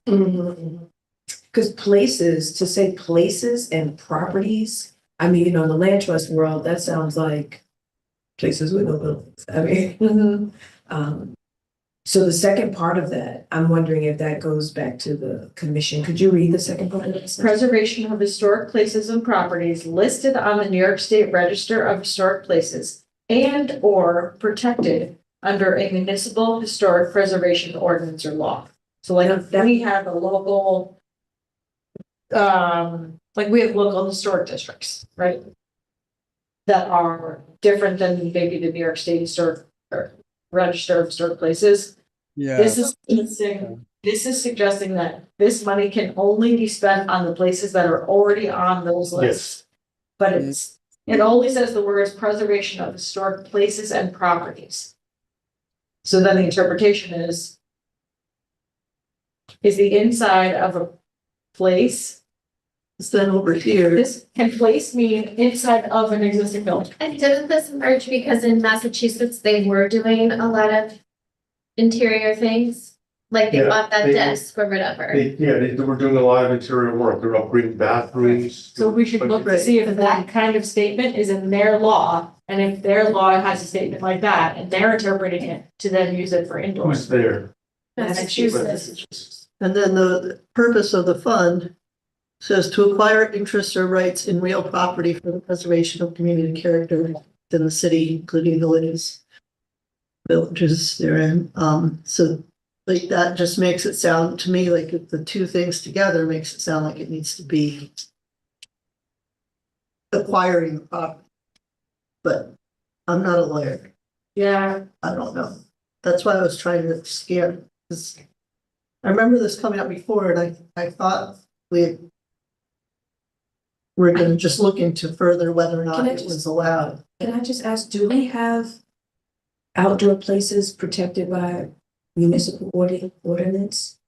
Because places, to say places and properties, I mean, you know, in the land trust world, that sounds like places with no buildings. I mean, so the second part of that, I'm wondering if that goes back to the commission. Could you read the second part of this? Preservation of historic places and properties listed on the New York State Register of Historic Places and or protected under a municipal historic preservation ordinance or law. So like then we have a local, like we have local historic districts, right? That are different than maybe the New York State Historic or Register of Historic Places. Yeah, This is suggesting that this money can only be spent on the places that are already on those lists. But it only says the words preservation of historic places and properties. So then the interpretation is the inside of a place, Then over here, this can place mean inside of an existing building? And didn't this emerge because in Massachusetts, they were doing a lot of interior things? Like they Yeah, bought that they- desk or whatever. They were doing a lot of interior work. They're upgrading bathrooms. So we should look to see if that kind of statement is in their law, and if their law has a statement like that, and they're interpreting it to then use it for Who's indoors. there? Massachusetts. and then the purpose of the fund says to acquire interests or rights in real property for the preservation of community character within the city, including villages, villages therein. So like that just makes it sound to me like if the two things together makes it sound like it needs to be acquiring the property. But I'm not a lawyer. Yeah, I don't know. That's why I was trying to scare, because I remember this coming up before and I thought we're gonna just look into further whether or not Can I it just- was allowed. Can I just ask, do we have outdoor places protected by municipal ordinance?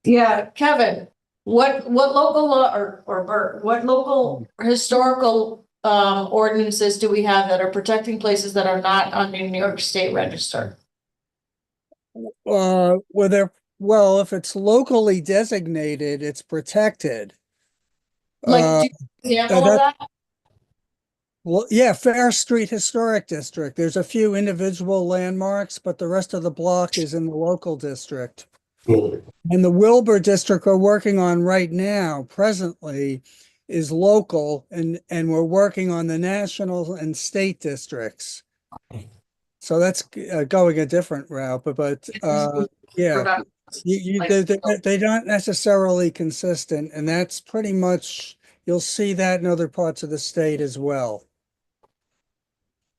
yeah, Kevin, what local law or Bert, what local historical ordinances do we have that are protecting places that are not on the New York State Register? well, if it's locally designated, it's protected. Like, do you example of that? Well, yeah, Fair Street Historic District. There's a few individual landmarks, but the rest of the block is in the local district. And the Wilbur District we're working on right now, presently, is local, and we're working on the national and state districts. So that's going a different route, but yeah, they're not necessarily consistent, and that's pretty much, you'll see that in other parts of the state as well.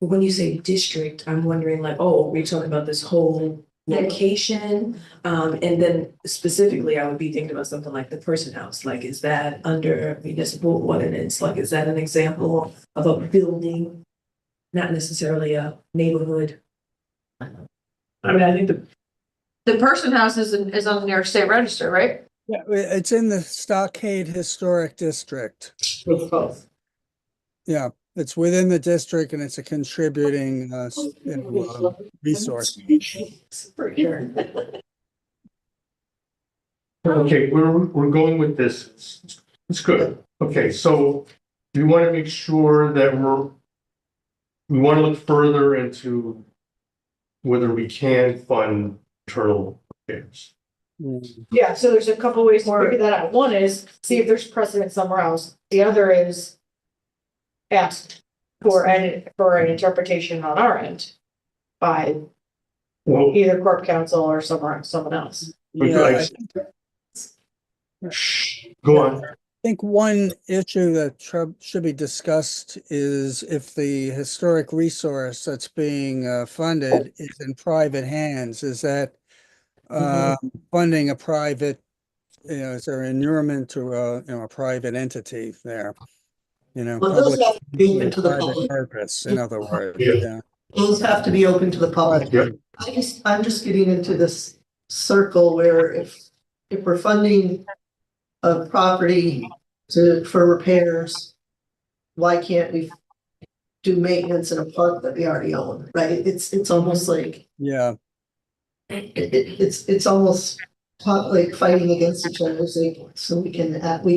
When you say district, I'm wondering like, oh, we're talking about this whole location? And then specifically, I would be thinking about something like the Person House, like, is that under municipal ordinance? Like, is that an example of a building? Not necessarily a neighborhood? I mean, I think The Person House is on the New York State Register, right? Yeah, it's in the Stockade Historic District. Yeah, it's within the district and it's a contributing resource. Okay, we're going with this. It's good. Okay, so we want to make sure that we want to look further into whether we can fund internal affairs. Yeah, so there's a couple ways to figure that out. One is see if there's precedent somewhere else. The other is ask for an interpretation on our end by Well, either Corp Council or someone else. Yeah, go on. I think one issue that should be discussed is if the historic resource that's being funded is in private hands, is that funding a private, is there inurement to a private entity there? Well, those public have to be open to the private public. purpose, in other words, Yeah. yeah. Those have to be open to the public. Yeah. I'm just getting into this circle where if we're funding a property for repairs, why can't we do maintenance in a park that we already own, right? It's almost like, Yeah, it's almost like fighting against each other, so we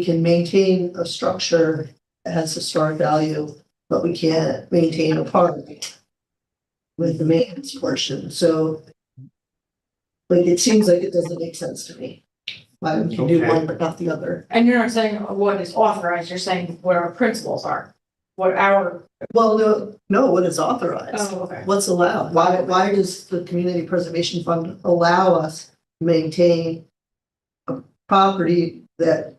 can maintain a structure has historic value, but we can't maintain a park with the maintenance portion, so like, it seems like it doesn't make sense to me. Why would you do Okay. one but not the other? And you're not saying what is authorized, you're saying what our principles are, what our. Well, no, what is authorized? Oh, okay. What's allowed? Why does the Community Preservation Fund allow us to maintain a property that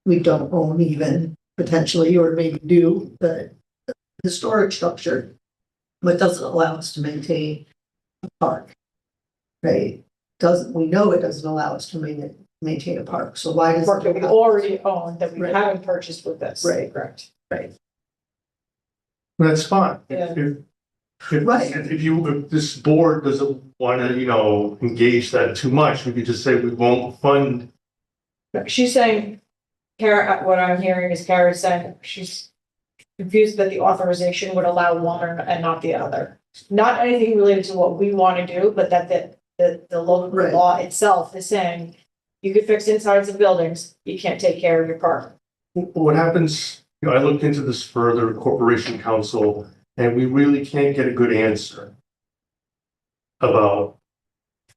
we don't own even potentially, or maybe do, the historic structure, but doesn't allow us to maintain a park? Right? We know it doesn't allow us to maintain a park, so why does? Work that we already own, that we Right. haven't purchased with this. Right. Correct. That's fine. Yeah. Right. If this board doesn't wanna, engage that too much, we could just say we won't fund. She's saying, Kara, what I'm hearing is Kara saying she's confused that the authorization would allow one and not the other. Not anything related to what we want to do, but that the local Right. law itself is saying you could fix insides of buildings, you can't take care of your park. What happens, I looked into this further, Corporation Council, and we really can't get a good answer about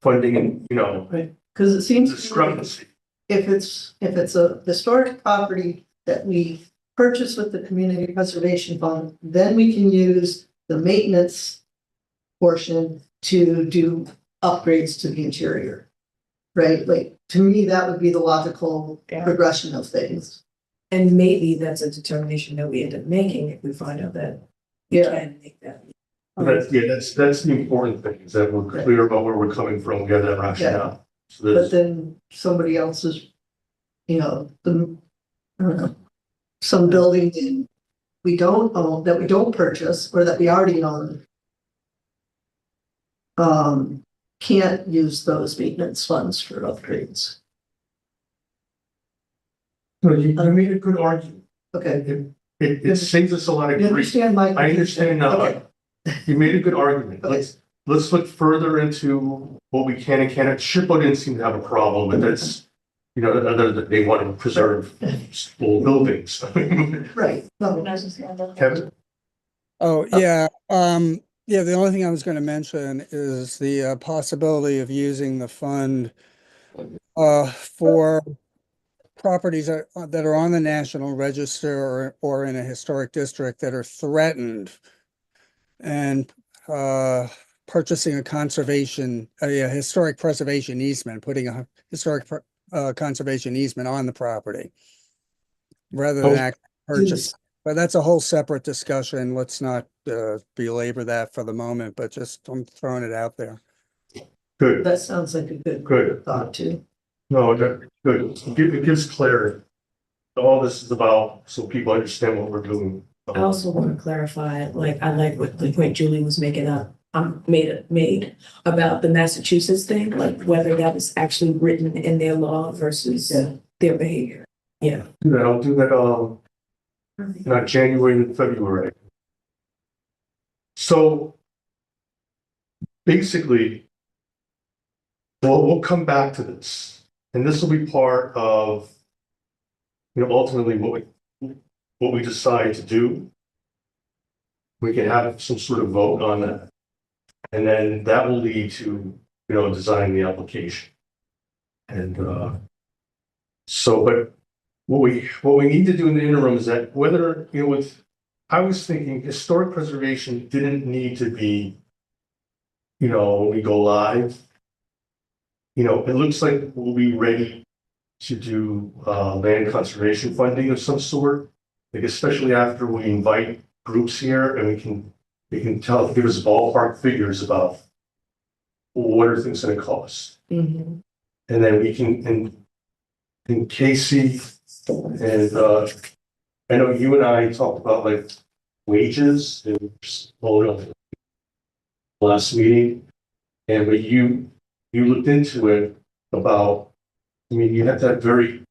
funding and, Cause it seems. discrepancy. If it's a historic property that we purchase with the Community Preservation Fund, then we can use the maintenance portion to do upgrades to the interior. Right? Like, to me, that would be the logical Yeah. progression of things. And maybe that's a determination that we end up making if we find out that we Yeah. can make that. That's the important thing, is that we're clear about where we're coming from, we have that rationale. So But there's, then somebody else's, I don't know, some building that we don't own, that we don't purchase, or that we already own. Can't use those maintenance funds for upgrades. no, you made a good argument. Okay, It saves us a lot of you grief. understand my. I understand now. Okay. You made a good argument. Okay. Let's look further into what we can and cannot. SHPO didn't seem to have a problem, but that's, other that they want to preserve old buildings. Right, no, Kevin? Oh, yeah, the only thing I was gonna mention is the possibility of using the fund for properties that are on the National Register or in a historic district that are threatened, and purchasing a historic preservation easement, putting a historic conservation easement on the property rather than act purchase. But that's a whole separate discussion. Let's not belabor that for the moment, but just I'm throwing it out there. Good, that sounds like a good good. thought too. No, good. It gives clarity. All this is about, so people understand what we're doing. I also want to clarify, I like what the point Julie was making up, made about the Massachusetts thing, like whether that was actually written in their law versus their behavior. Yeah. I'll do that, not January and February. So basically, we'll come back to this, and this will be part of, ultimately what we decide to do. We can have some sort of vote on that. And then that will lead to, designing the application. And, but what we need to do in the interim is that whether, I was thinking historic preservation didn't need to be, when we go live. It looks like we'll be ready to do land conservation funding of some sort, like especially after we invite groups here and we can give us ballpark figures about what are things going to cost. Mm-hmm. And then we can, and Casey and I know you and I talked about wages and last meeting, and but you looked into it about, you have to have very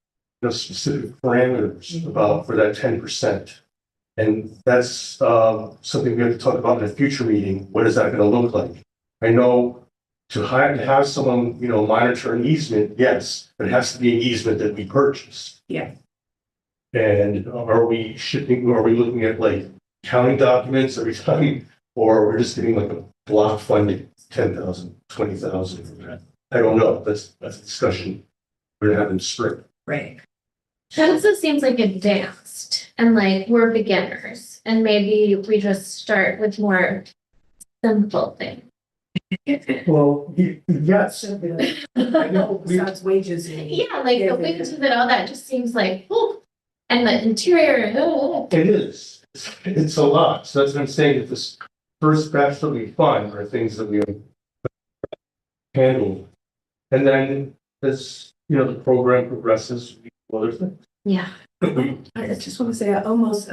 specific parameters about for that 10%. And that's something we have to talk about in a future meeting. What is that going to look like? I know to have someone, monitor an easement, yes, but it has to be an easement that we purchased. Yeah. And are we looking at like counting documents every time? Or we're just getting like a block funding, 10,000, 20,000? I don't know. That's a discussion we're gonna have in spring. Right. That also seems like advanced and like we're beginners and maybe we just start with more simple things. Well, yes. I know, Besides wages. and- Yeah, like the wages and all that just seems like, whew, and the interior, it is. It's a lot. So that's what I'm saying. That this first batch that we fund are things that we have handled. And then as, the program progresses, we do other things. yeah. I just want to say, I almost,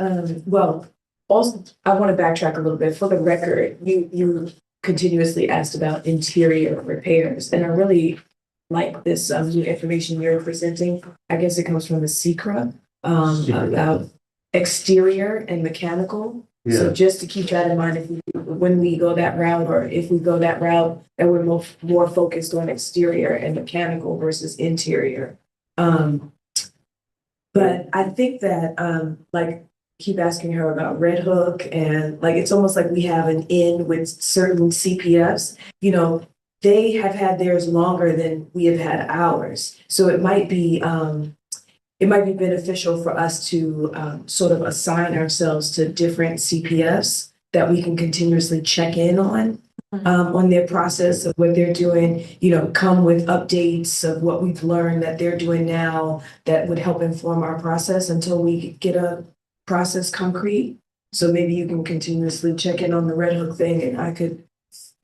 well, also, I want to backtrack a little bit. For the record, you continuously asked about interior repairs, and I really like this new information you're presenting. I guess it comes from the Secra, about exterior and mechanical. So Yeah. just to keep that in mind, when we go that route, or if we go that route, that we're more focused on exterior and mechanical versus interior. But I think that, like, keep asking her about Red Hook, and like, it's almost like we have an in with certain CPFs. They have had theirs longer than we have had ours. So it might be beneficial for us to sort of assign ourselves to different CPFs that we can continuously check in on their process of what they're doing, come with updates of what we've learned that they're doing now that would help inform our process until we get a process concrete. So maybe you can continuously check in on the Red Hook thing, and I could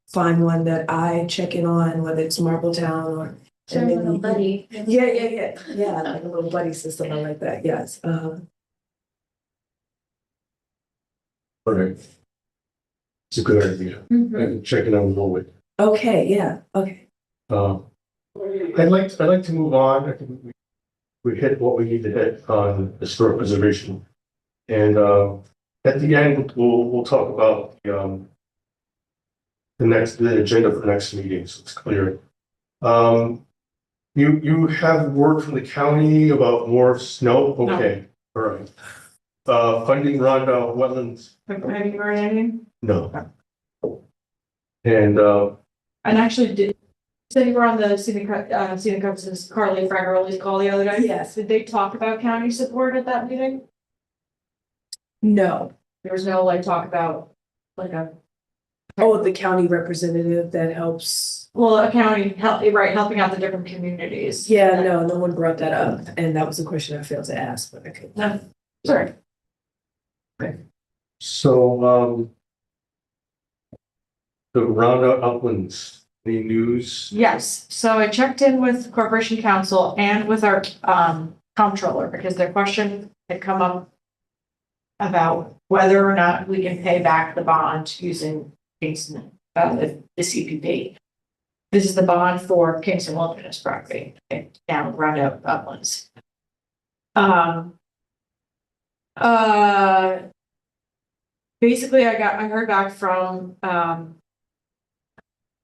find one that I check in on, whether it's Marbletown or. Sure, and little buddy. Yeah, like a little buddy system, I like that, yes. Right. It's a good idea. Mhm. I can check it out a little bit. Okay, yeah, okay. I'd like to move on. I think we hit what we need to hit on historic preservation. And at the end, we'll talk about the agenda for the next meeting, so it's clear. You have word from the county about more snow? Okay, all right. Funding Rhonda wetlands? Have you heard anything? No. And And actually, did you were on the scenic covenants Carly Fragaroli's call the other day? Yes. Did they talk about county support at that meeting? No. There was no talk about Oh, the county representative that helps. a county helping out the different communities. Yeah, no one brought that up, and that was a question I failed to ask, but okay. No, sorry. so the Rhonda Uplands, the news. Yes, so I checked in with Corporation Counsel and with our comptroller because their question had come up about whether or not we can pay back the bond using Kingston, the CPP. This is the bond for Kingston Wilderness property down Roundup Uplands. Basically, I heard back from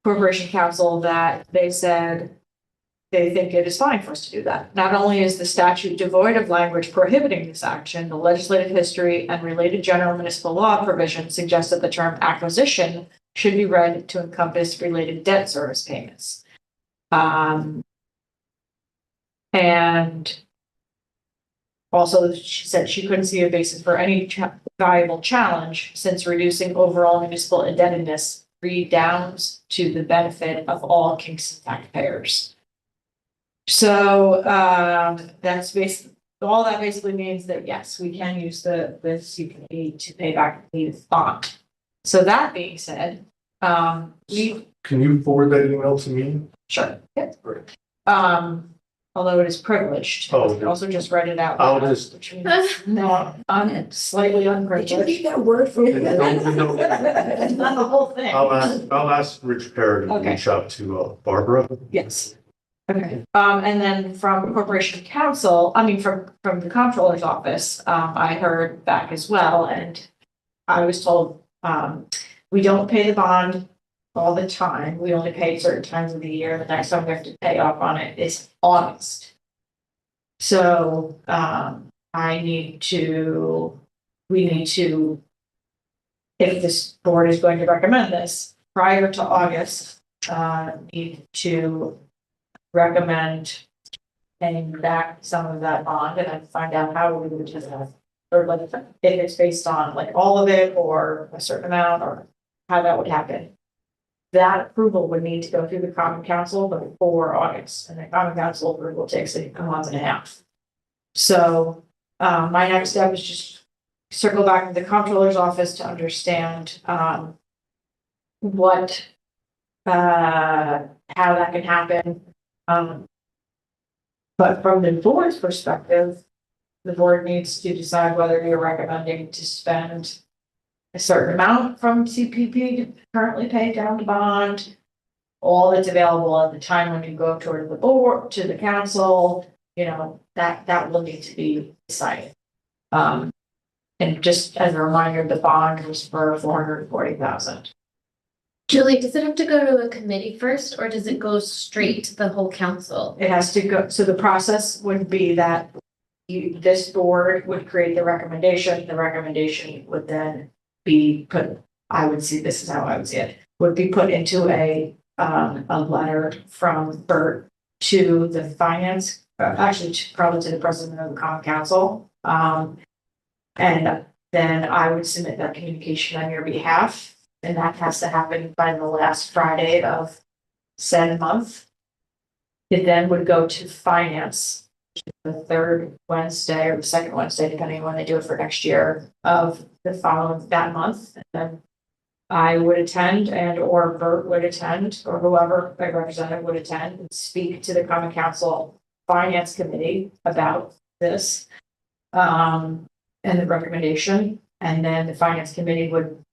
Corporation Counsel that they said they think it is fine for us to do that. Not only is the statute devoid of language prohibiting this action, the legislative history and related general municipal law provisions suggest that the term acquisition should be read to encompass related debt service payments. And also, she said she couldn't see a basis for any valuable challenge since reducing overall municipal indebtedness redounds to the benefit of all Kingston taxpayers. So that's basically all that basically means that yes, we can use the CPP to pay back the bond. So that being said, we Can you forward that email to me? sure. Yep. Although it is privileged. Oh. I also just read it out. I'll loud, just- which means not slightly Did you unprivileged. read that word from? No. It's not the whole thing. I'll ask Rich Perry to Okay. reach out to Barbara. Yes. Okay, and then from Corporation Counsel, from the comptroller's office, I heard back as well, and I was told, we don't pay the bond all the time, we only pay certain times of the year, the next time we have to pay off on it is August. So, we need to, if this board is going to recommend this, prior to August, need to recommend paying back some of that bond and then find out how we would do that. Or like if it's based on like all of it or a certain amount or how that would happen. That approval would need to go through the common council before August, and the common council approval takes a month and a half. So, my next step is just circle back to the comptroller's office to understand, what, how that can happen. But from the board's perspective, the board needs to decide whether you're recommending to spend a certain amount from CPP to currently pay down the bond. All that's available at the time when you go toward the board, to the council, you know, that will need to be decided. And just as a reminder, the bond was for 440,000. Julie, does it have to go to a committee first, or does it go straight to the whole council? It has to go, so the process would be that this board would create the recommendation would then be put, I would see, this is how I would see it, would be put into a letter from Bert to the finance, actually probably to the president of the common council. And then I would submit that communication on your behalf, and that has to happen by the last Friday of said month. It then would go to finance the third Wednesday or the second Wednesday, depending on when they do it for next year of the following that month. And then I would attend and or Bert would attend or whoever a representative would attend and speak to the common council finance committee about this. And the recommendation, and then the finance committee would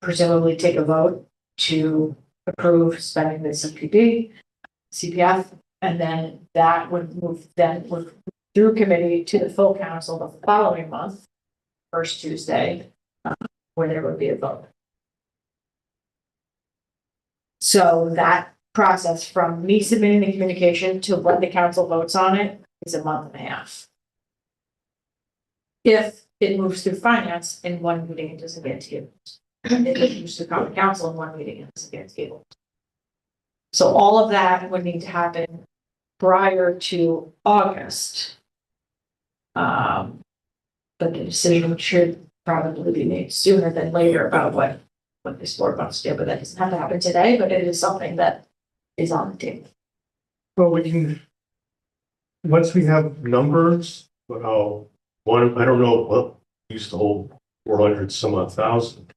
presumably take a vote to approve spending the CPF, and then that would move through committee to the full council the following month, first Tuesday, where there would be a vote. So that process from me submitting the communication to when the council votes on it is a month and a half. If it moves through finance in one meeting, it doesn't get tabled. If it moves to common council in one meeting, it doesn't get tabled. So all of that would need to happen prior to August. But the decision should probably be made sooner than later about what this board wants to do, but that doesn't have to happen today, but it is something that is on the table. Well, we can, once we have numbers, one, I don't know, well, used the whole 400 some odd thousand.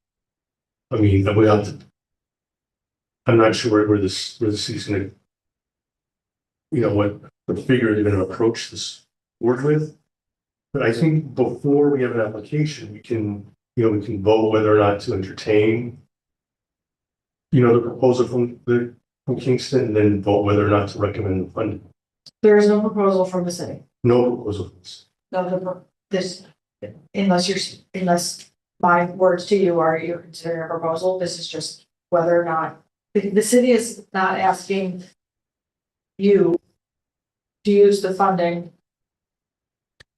I mean, we have to, I'm not sure where this is gonna, you know, what figure they're gonna approach this board with. But I think before we have an application, we can vote whether or not to entertain, the proposal from Kingston, and then vote whether or not to recommend the funding. There is no proposal from the city. No proposal. Unless my words to you are you're considering a proposal, this is just whether or not, the city is not asking you to use the funding.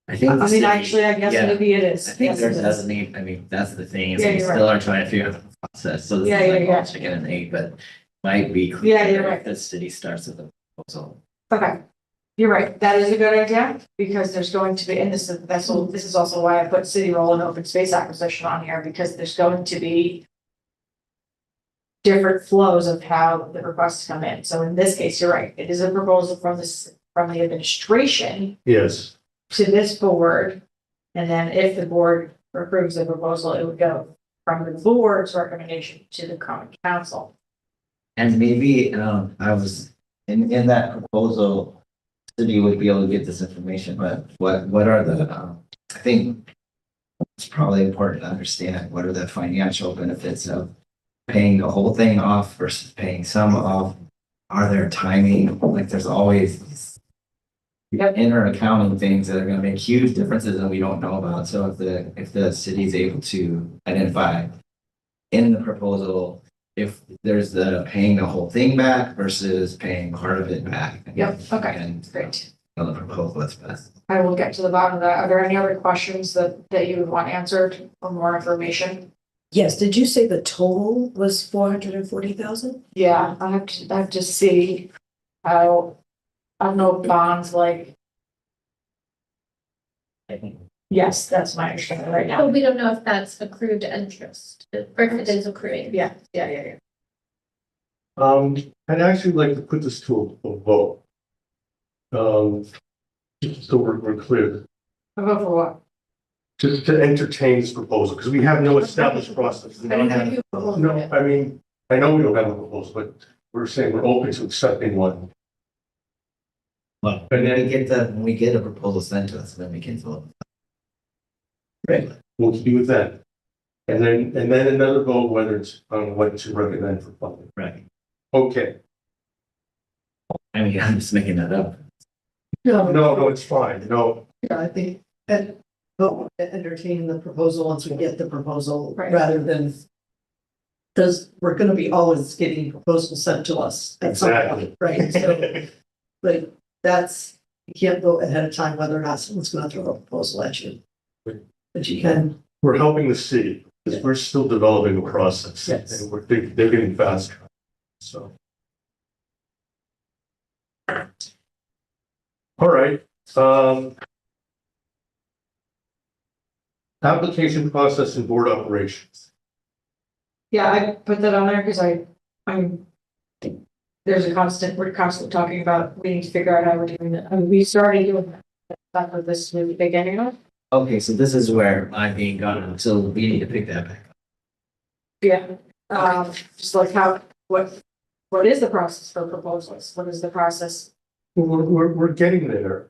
I think. I mean, actually, I guess yeah. maybe it is. I think Yes, there it is. doesn't need, I mean, that's the thing, is Yeah, we you're still are trying to figure out the process, so this Yeah, is like yeah. all chicken and egg, but might be Yeah, clear you're right. if the city starts with a proposal. Okay, you're right, that is a good idea, because there's going to be, and this is also why I put city role and open space acquisition on here, because there's going to be different flows of how the requests come in. So in this case, you're right, it is a proposal from the administration Yes. to this board. And then if the board approves the proposal, it would go from the board's recommendation to the common council. And maybe, I was, in that proposal, city would be able to get this information, but what are the, I think it's probably important to understand, what are the financial benefits of paying the whole thing off versus paying some off? Are there timing, like there's always these inner accounting things that are gonna make huge differences that we don't know about. So if the city's able to identify in the proposal, if there's the paying the whole thing back versus paying part of it back. Yep, okay, And great. on the proposal that's best. I will get to the bottom of that. Are there any other questions that you would want answered or more information? Yes, did you say the total was 440,000? Yeah, I have to see how, I don't know, if bonds like, yes, that's my understanding right But now. we don't know if that's accrued interest, or if it is accruing. Yeah, yeah. I'd actually like to put this to a vote. Just so we're clear, I vote for what? to entertain this proposal, because we have no established process. I didn't think you proposed No, it. I mean, I know we don't have a proposal, but we're saying we're open to accepting one. Well, And then- when we get a proposal sent to us, then we can vote. We'll do with that. And then another vote whether it's on what to recommend for funding. Right. Okay, I mean, I'm just making that up. no, it's fine, no, Yeah, I think, and, but entertaining the proposal once we get the proposal, Right. rather than. Cause we're gonna be always getting proposals sent to us at some point, right? So, like, that's, you can't vote ahead of time whether or not someone's gonna throw a proposal at you. But you can, we're helping the city, because we're still developing the process. Yes. And they're getting faster, so. All right, application process and board operations. Yeah, I put that on there because I'm, we're constantly talking about, we need to figure out how we're doing it. I mean, we started doing that with this new beginning of. Okay, so this is where I'm being gone, so we need to pick that back up. Yeah, just like how, what is the process for proposals? What is the process? We're getting there.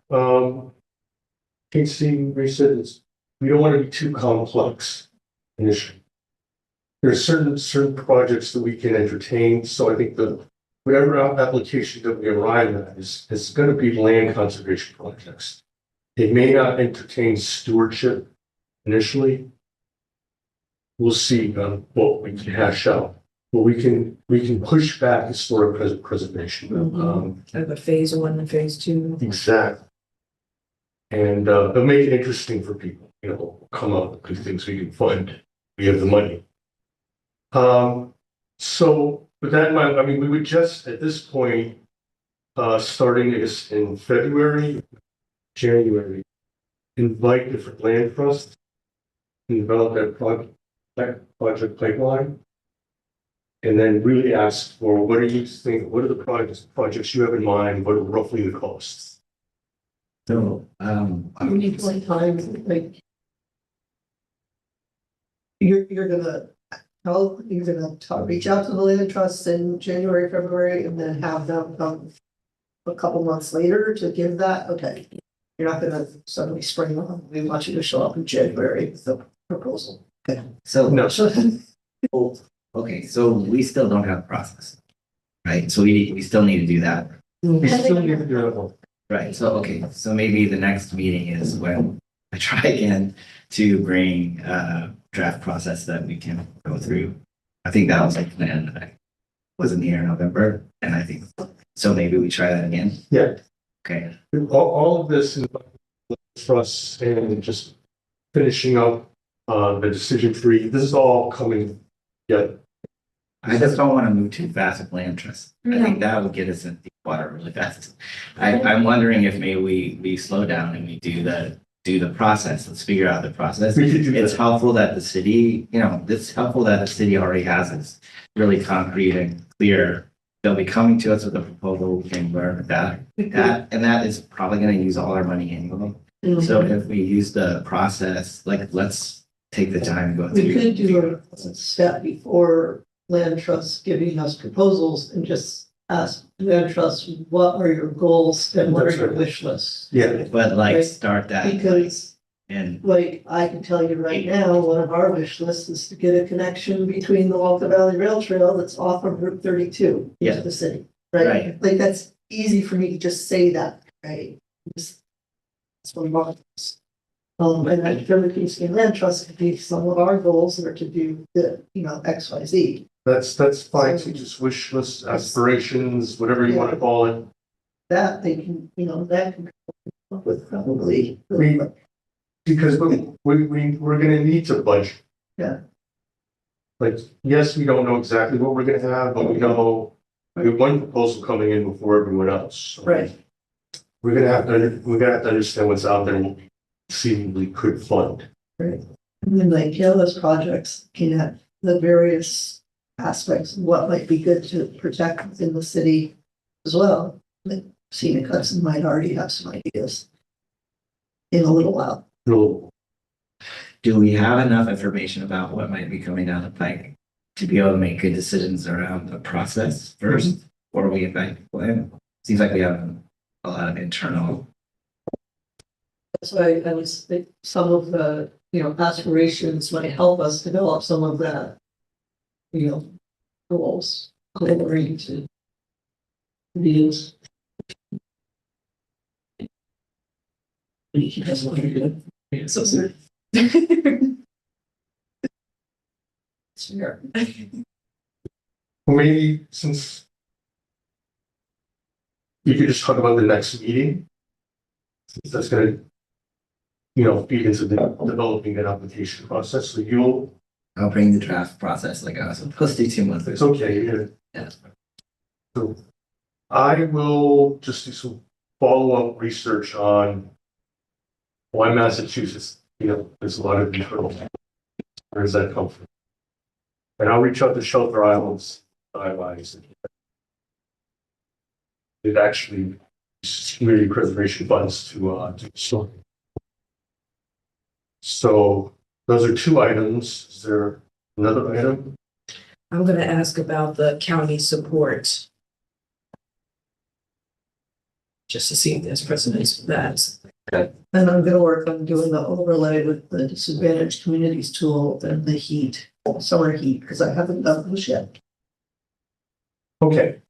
Casey, we said we don't want to be too complex initially. There's certain projects that we can entertain, so I think whatever application that we arrive at is going to be land conservation projects. It may not entertain stewardship initially. We'll see what we can hash out, but we can push back historic preservation. Like a phase 1 and phase 2. Exactly. And it'll make it interesting for people, come up with things we can fund. We have the money. So with that in mind, I mean, we would just at this point, starting this in February, January, invite different land trusts and develop that project pipeline. And then really ask for what do you think, what are the projects you have in mind, what are roughly the costs? So, we need plenty of time, like. You're gonna reach out to the land trusts in January, February, and then have them come a couple months later to give that, okay. You're not gonna suddenly spring on, we want you to show up in January with the proposal. Okay. so, No, okay, so we still don't have a process, right? So we still need to do that. we still need to do it. Right, so, okay, so maybe the next meeting is when I try again to bring a draft process that we can go through. I think that was like plan that I wasn't here in November, and I think, so maybe we try that again? Yeah. Okay, All of this for us and just finishing up the decision tree, this is all coming yet. I just don't want to move too fast with land trust. I think that would get us in deep water really fast. I'm wondering if maybe we slow down and we do the process, let's figure out the process. We could do It's that. helpful that the city, it's helpful that the city already has this really concrete and clear. They'll be coming to us with a proposal, we can learn that, and that is probably gonna use all our money anyway. So if we use the process, like, let's take the time to go through. We could do a step before land trusts giving us proposals and just ask land trusts, what are your goals and what are That's your right. wish lists? Yeah, But like, Right. start that Because and, like, I can tell you right now, one of our wish lists is to get a connection between the Walker Valley Rail Trail that's off of Route 32 Yeah. into the city, right? Right. Like, that's easy for me to just say that, right? That's one of our goals. And I feel like Eastern Land Trust could be some of our goals are to do the, X, Y, Z. that's fine, so just wish list, aspirations, whatever you want to call it. that, they can, that can come up with probably. Because we're gonna need to budget. Yeah. Like, yes, we don't know exactly what we're gonna have, but we know we have one proposal coming in before everyone else. So Right. we're gonna have to understand what's out there and what we seemingly could fund. Right. And then like, those projects, looking at the various aspects of what might be good to protect within the city as well. Like, Scenic Hudson might already have some ideas in a little while. No, Do we have enough information about what might be coming down the pike to be able to make good decisions around the process first, before we evaluate the plan? Seems like we have a lot of internal. That's why I was, think some of the, aspirations might help us develop some of that, goals, goal-oriented views. So, sir. Sure. Well, maybe since you could just talk about the next meeting. Since that's gonna, feed into the developing an application process, so I'll bring the draft process like I was supposed to 2 months it's ago. okay, yeah. Yeah. So I will just do some follow-up research on why Massachusetts, there's a lot of internal. Where does that come from? And I'll reach out to Shelter Islands, ILIs. It actually community preservation funds to store. So those are 2 items. Is there another item? I'm gonna ask about the county support. Just to see if there's precedence for that. And I'm gonna work on doing the overlay with the disadvantaged communities tool and the heat, summer heat, because I haven't done those yet. Okay.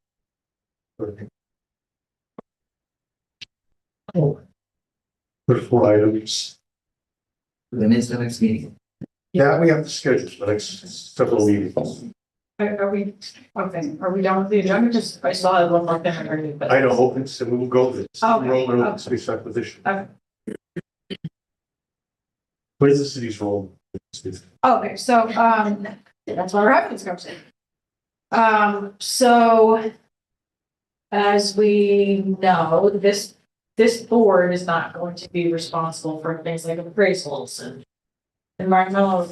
Good 4 items. When is the next meeting? Yeah, we have to schedule the next several meetings. Are we, okay, are we done with the agenda? Just, I saw it one more thing I heard, but. I know, and we will go with this. Okay. Role in open space acquisition. Okay. What is the city's role? Okay, so, that's why we're having this conversation. So as we know, this board is not going to be responsible for things like appraisals and environmental,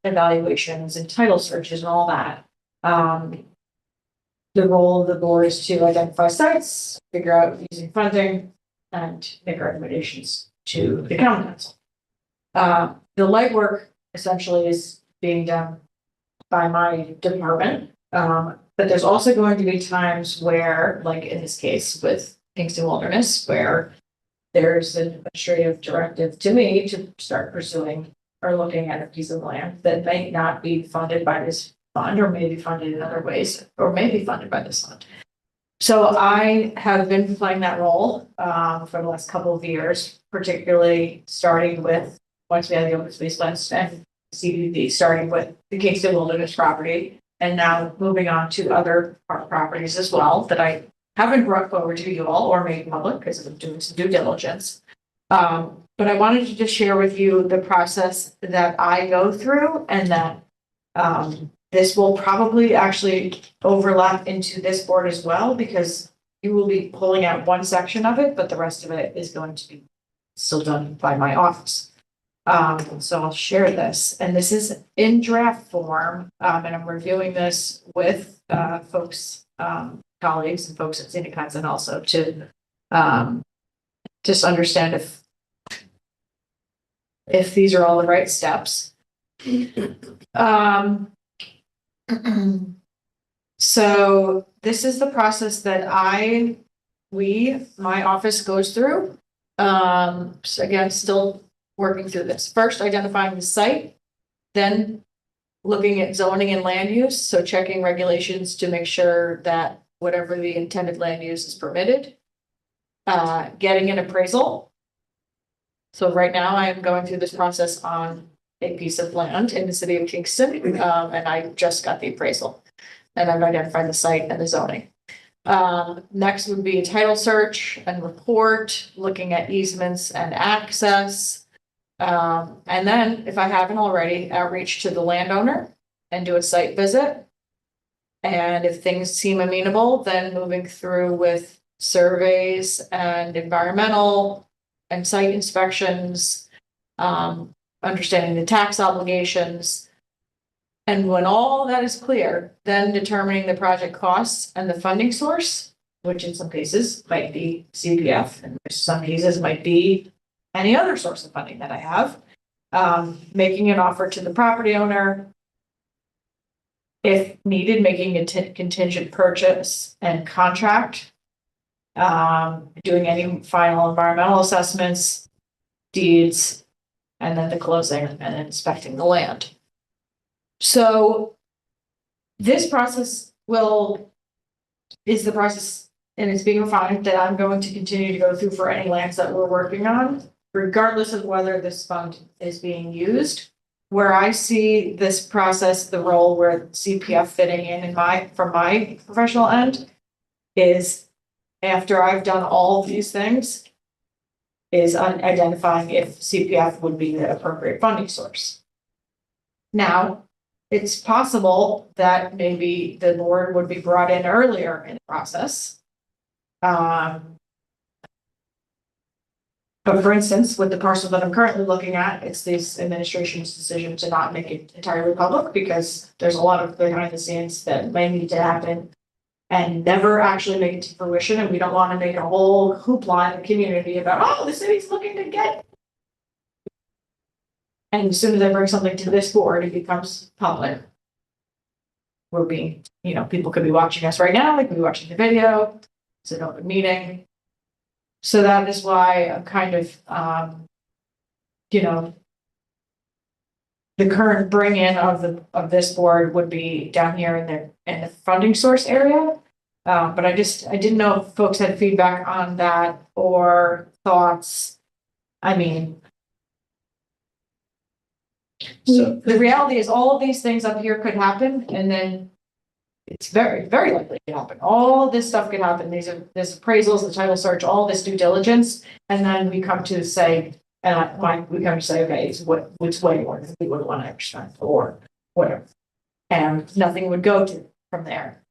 evaluations and title searches and all that. The role of the board is to identify sites, figure out using funding, and make recommendations to the county council. The legwork essentially is being done by my department. But there's also going to be times where, like in this case with Kingston Wilderness, where there's an administrative directive to me to start pursuing or looking at a piece of land that may not be funded by this fund or may be funded in other ways, or may be funded by this fund. So I have been playing that role for the last couple of years, particularly starting with, once we had the open space list and CBD, starting with the Kingston Wilderness property, and now moving on to other park properties as well that I haven't brought forward to you all or made public because I'm doing some due diligence. But I wanted to just share with you the process that I go through, and that this will probably actually overlap into this board as well, because you will be pulling out one section of it, but the rest of it is going to be still done by my office. So I'll share this, and this is in draft form, and I'm reviewing this with folks, colleagues and folks at Scenic Hudson also to just understand if these are all the right steps. So this is the process that my office goes through. So again, still working through this. First, identifying the site, then looking at zoning and land use. So checking regulations to make sure that whatever the intended land use is permitted. Getting an appraisal. So right now I am going through this process on a piece of land in the city of Kingston, and I just got the appraisal. And I've identified the site and the zoning. Next would be a title search and report, looking at easements and access. And then, if I haven't already, outreach to the landowner and do a site visit. And if things seem amenable, then moving through with surveys and environmental and site inspections, understanding the tax obligations. And when all that is clear, then determining the project costs and the funding source, which in some cases might be CPF, and in some cases might be any other source of funding that I have. Making an offer to the property owner. If needed, making a contingent purchase and contract. Doing any final environmental assessments, deeds, and then the closing and inspecting the land. So this process is the process, and it's being refined, that I'm going to continue to go through for any lands that we're working on, regardless of whether this fund is being used. Where I see this process, the role where CPF fitting in from my professional end, is after I've done all of these things, is identifying if CPF would be the appropriate funding source. Now, it's possible that maybe the board would be brought in earlier in the process. But for instance, with the parcel that I'm currently looking at, it's this administration's decision to not make it entirely public because there's a lot of behind the scenes that may need to happen and never actually make it to fruition. And we don't want to make a whole hoopla in the community about, oh, the city's looking to get. And as soon as I bring something to this board, it becomes public. We're being, people could be watching us right now, they could be watching the video. It's an open meeting. So that is why I'm kind of, the current bring-in of this board would be down here in the funding source area. But I didn't know if folks had feedback on that or thoughts. I mean, So, the reality is all of these things up here could happen, and then it's very, very likely to happen. All this stuff could happen. This appraisals, the title search, all this due diligence, and then we come to say, okay, it's way more than we would want to understand or whatever, and nothing would go to from there.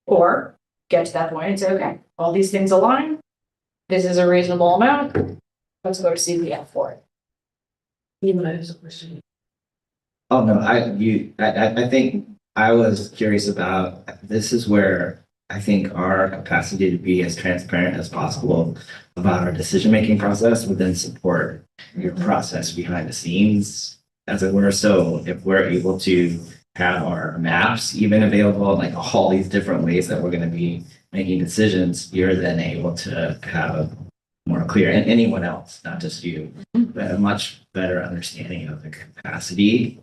Or get to that point and say, okay, all these things align. This is a reasonable amount. Let's go to CPF for it. Even I have a question. oh no, I think I was curious about, this is where I think our capacity to be as transparent as possible about our decision-making process would then support your process behind the scenes, as it were. So if we're able to have our maps even available, like all these different ways that we're going to be making decisions, you're then able to have a more clear, and anyone else, not just you, but a much better understanding of the capacity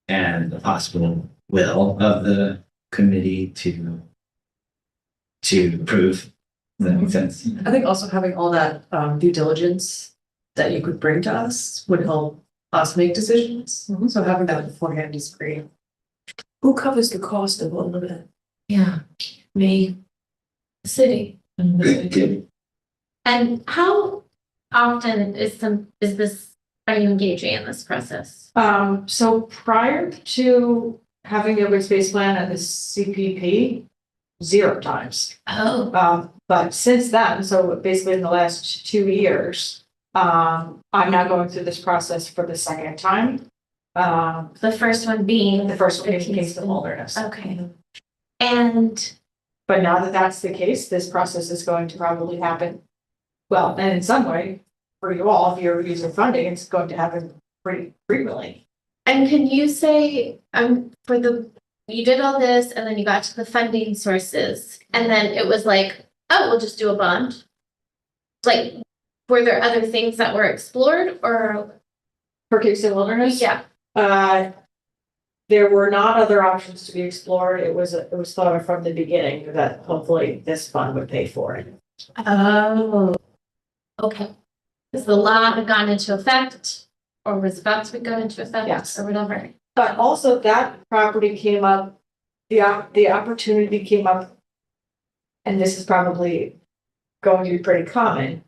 and the possible will of the committee to approve. Does that make sense? I think also having all that due diligence that you could bring to us would help us make decisions. So having that beforehand is great. Who covers the cost of all of that? Yeah, me, the city. And how often are you engaging in this process? So prior to having the open space plan and the CPP, 0 times. Oh, But since then, so basically in the last 2 years, I'm now going through this process for the second time. the first one being. The first one being Kingston Wilderness. Okay. And But now that that's the case, this process is going to probably happen. Well, and in some way, for you all, if you're using funding, it's going to happen pretty frequently. can you say, you did all this and then you got to the funding sources and then it was like, oh, we'll just do a bond? Like, were there other things that were explored or? For Kingston Wilderness? Yeah. There were not other options to be explored. It was thought of from the beginning that hopefully this fund would pay for it. Oh, okay. Has the law gone into effect or was about to go into effect? Yes. Or whatever? But also that property came up, the opportunity came up. And this is probably going to be pretty common.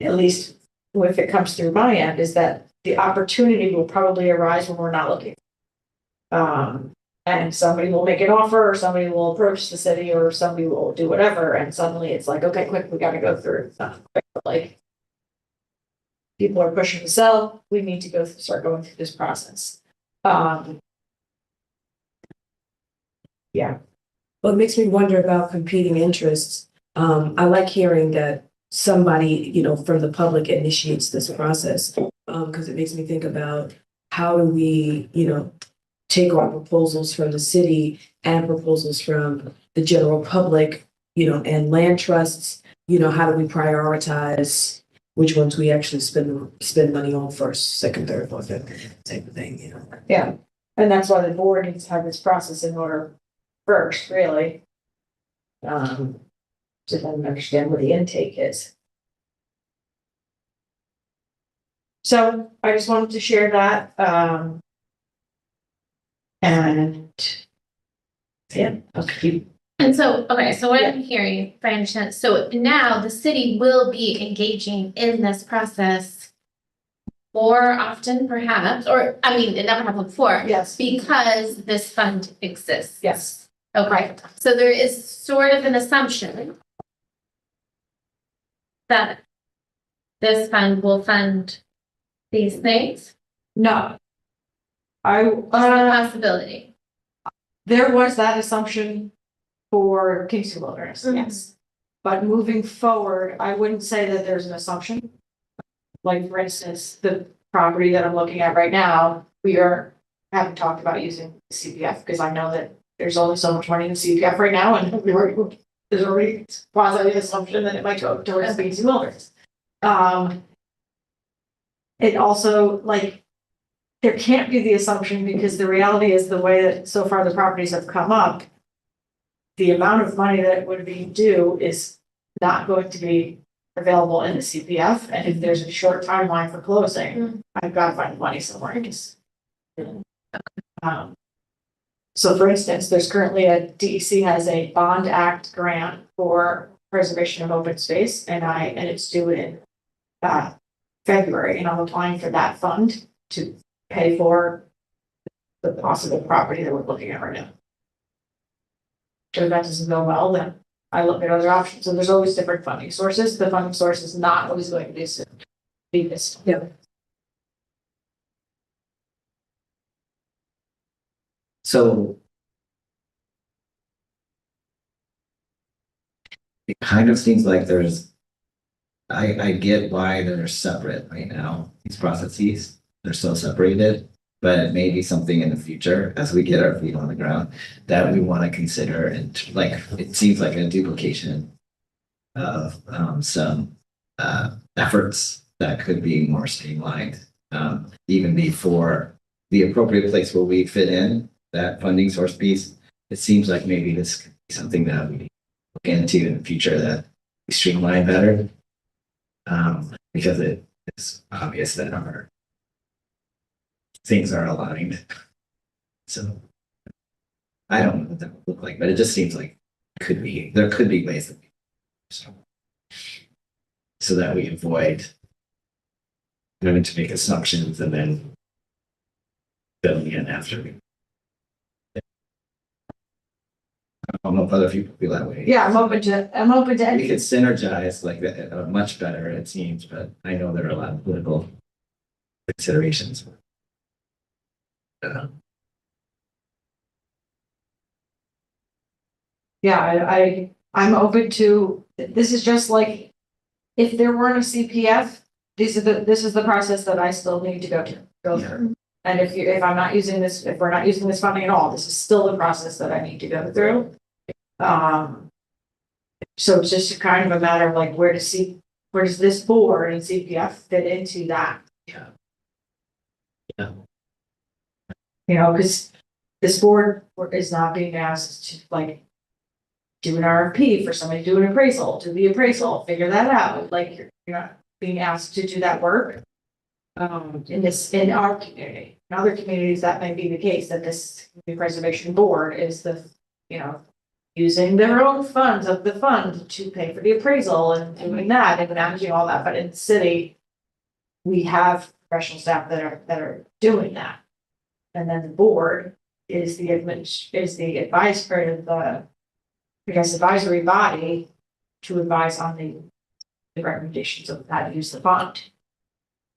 At least if it comes through my end, is that the opportunity will probably arise when we're not looking. And somebody will make an offer, or somebody will approach the city, or somebody will do whatever, and suddenly it's like, okay, quick, we gotta go through. It's not quick, but like, people are pushing to sell, we need to start going through this process. Yeah, Well, it makes me wonder about competing interests. I like hearing that somebody, from the public initiates this process. Because it makes me think about how do we, take our proposals from the city and proposals from the general public, and land trusts, how do we prioritize which ones we actually spend money on first, second, third, fourth, fifth, type of thing, yeah, and that's why the board needs to have this process in order first, really. To then understand what the intake is. So I just wanted to share that, and yeah, I'll keep. And so, okay, so what I'm hearing, if I understand, so now the city will be engaging in this process more often perhaps, or I mean, it never happened before. Yes. Because this fund exists. Yes. Okay, so there is sort of an assumption that this fund will fund these things. No. It's a possibility. There was that assumption for Kingston Wilderness, yes. But moving forward, I wouldn't say that there's an assumption. Like, for instance, the property that I'm looking at right now, haven't talked about using CPF, because I know that there's only so much money in CPF right now, and there's already quasi assumption that it might go towards Kingston Wilderness. It also, like, there can't be the assumption, because the reality is the way that so far the properties have come up, the amount of money that would be due is not going to be available in the CPF. And if there's a short timeline for closing, I've got to find the money somewhere. So for instance, there's currently DEC has a Bond Act grant for preservation of open space, and it's due in February, and I'm applying for that fund to pay for the possible property that we're looking at right now. If that doesn't go well, then I look at other options. So there's always different funding sources. The funding source is not always going to be this. Yeah. So it kind of seems like I get why they're separate right now, these processes, they're so separated. But it may be something in the future as we get our feet on the ground that we want to consider. And like, it seems like a duplication of some efforts that could be more streamlined, even before the appropriate place where we fit in that funding source piece. It seems like maybe this could be something that we look into in the future that we streamline better, because it is obvious that our things are aligned. So I don't know what that would look like, but it just seems like there could be ways that so that we avoid having to make assumptions and then filling in after. I don't know if other people feel that way. Yeah, I'm open to We could anything. synergize like that much better, it seems, but I know there are a lot of political considerations. Yeah, I'm open to, this is just like, if there weren't a CPF, this is the process that I still need to go through. And if we're not using this funding at all, this is still the process that I need to go through. So it's just kind of a matter of like, where does this board and CPF fit into that? Yeah. Because this board is not being asked to like do an RFP for somebody to do an appraisal, figure that out. Like, you're not being asked to do that work. in our community. In other communities, that may be the case, that this community preservation board is the, using their own funds of the fund to pay for the appraisal and doing that and managing all that, but in the city, we have professional staff that are doing that. And then the board is the advisory of the, I guess, advisory body to advise on the recommendations of how to use the fund.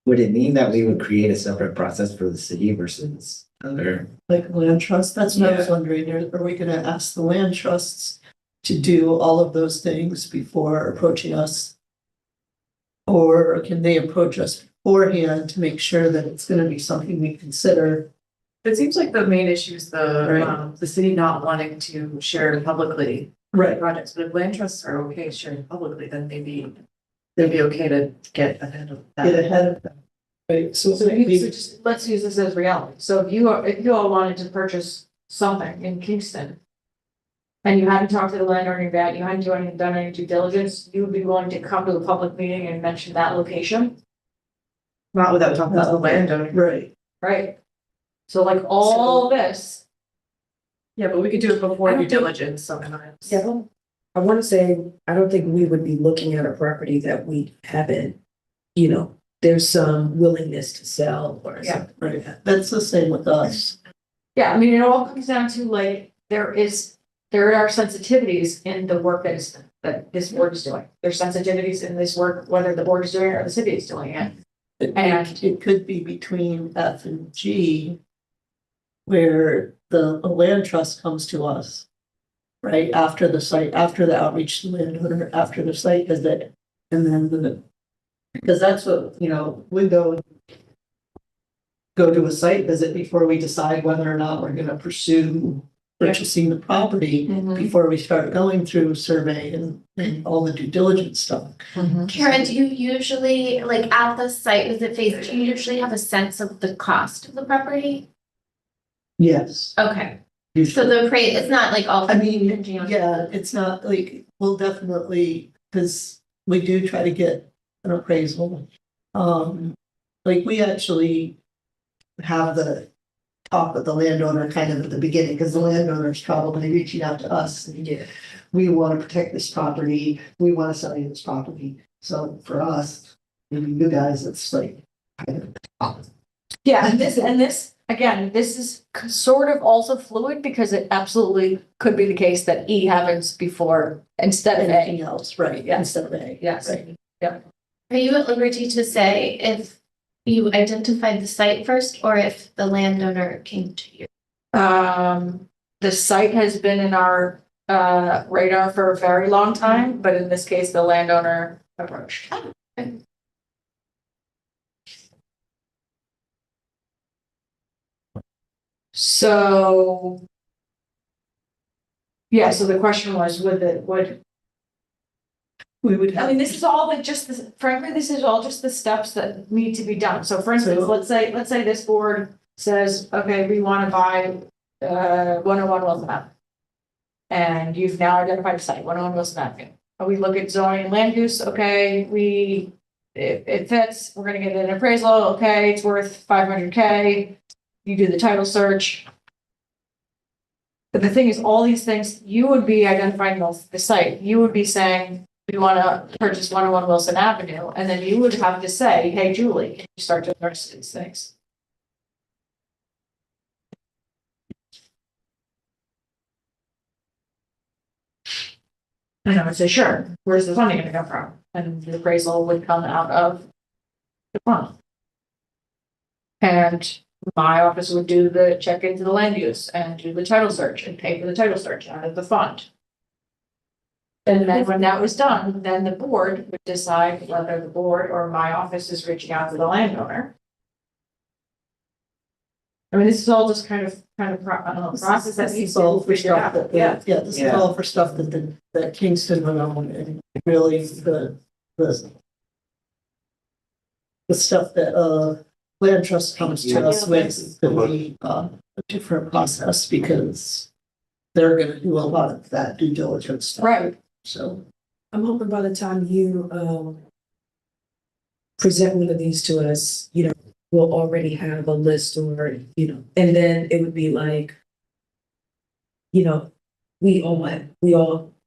Would it mean that we would create a separate process for the city versus other? Like land trust, that's what I was wondering, are we gonna ask the land trusts to do all of those things before approaching us? Or can they approach us beforehand to make sure that it's gonna be something we consider? It seems like the main issue is Right. the city not wanting to share publicly Right. projects, but if land trusts are okay sharing publicly, then maybe they'd be okay to get ahead of that. Get ahead of that. Right, so So maybe, just, let's use this as reality. So if you all wanted to purchase something in Kingston. And you hadn't talked to the landowner yet, you hadn't done any due diligence, you would be willing to come to a public meeting and mention that location, Not without talking to the landowner. right, right? So like all this. Yeah, but we could do it before I don't due think- diligence sometimes. Yeah, I want to say, I don't think we would be looking at a property that we haven't, there's some willingness to sell or Yeah. something like right, that. that's the same with us. Yeah, I mean, it all comes down to like, there are sensitivities in the work that this board is doing. There's sensitivities in this work, whether the board is doing it or the city is doing it. And- It could be between F and G. Where the land trust comes to us. Right, after the site, after the outreach to the landowner, after the site visit, and then because that's what, we go to a site visit before we decide whether or not we're gonna pursue purchasing the property before we start going through survey and all the due diligence stuff. Karen, do you usually, like at the site visit phase, do you usually have a sense of the cost of the property? Yes. Okay, so usually. the appraise, it's not like all. I mean, contingent on- yeah, it's not like, we'll definitely, because we do try to get an appraisal. Like we actually have the talk with the landowner kind of at the beginning, because the landowner's probably reaching out to us. And Yeah. we want to protect this property, we want to sell you this property. So for us, maybe you guys, it's like kind of. Yeah, and this, again, this is sort of also fluid because it absolutely could be the case that E happens before instead of Anything A. else, right, Yes. instead of A. Yes. Right. Are you at liberty to say if you identified the site first or if the landowner came to you? The site has been in our radar for a very long time, but in this case, the landowner approached. So. Yeah, so the question was, would We would I have. mean, this is all frankly, this is all just the steps that need to be done. So for instance, So- let's say this board says, okay, we want to buy 101 Wilson Avenue. And you've now identified a site, 101 Wilson Avenue. We look at zoning and land use, okay, it fits, we're gonna get an appraisal, okay, it's worth 500K. You do the title search. But the thing is, all these things, you would be identifying the site, you would be saying, we want to purchase 101 Wilson Avenue, and then you would have to say, hey, Julie, can you start doing the rest of these things? And I would say, sure, where's the funding gonna come from? And the appraisal would come out of the fund. And my office would do the check into the land use and do the title search and pay for the title search out of the fund. And then when that was done, then the board would decide whether the board or my office is reaching out to the landowner. I mean, this is all just kind of process that This needs is all to for figure stuff out. that, Yeah. yeah, this is Yeah. all for stuff that Kingston went on and really the stuff that, land trust comes to us with is gonna be, a different process because they're gonna do a lot of that due diligence stuff. Right. So, I'm hoping by the time you present one of these to us, we'll already have a list or, you know, and then it would be like, you know,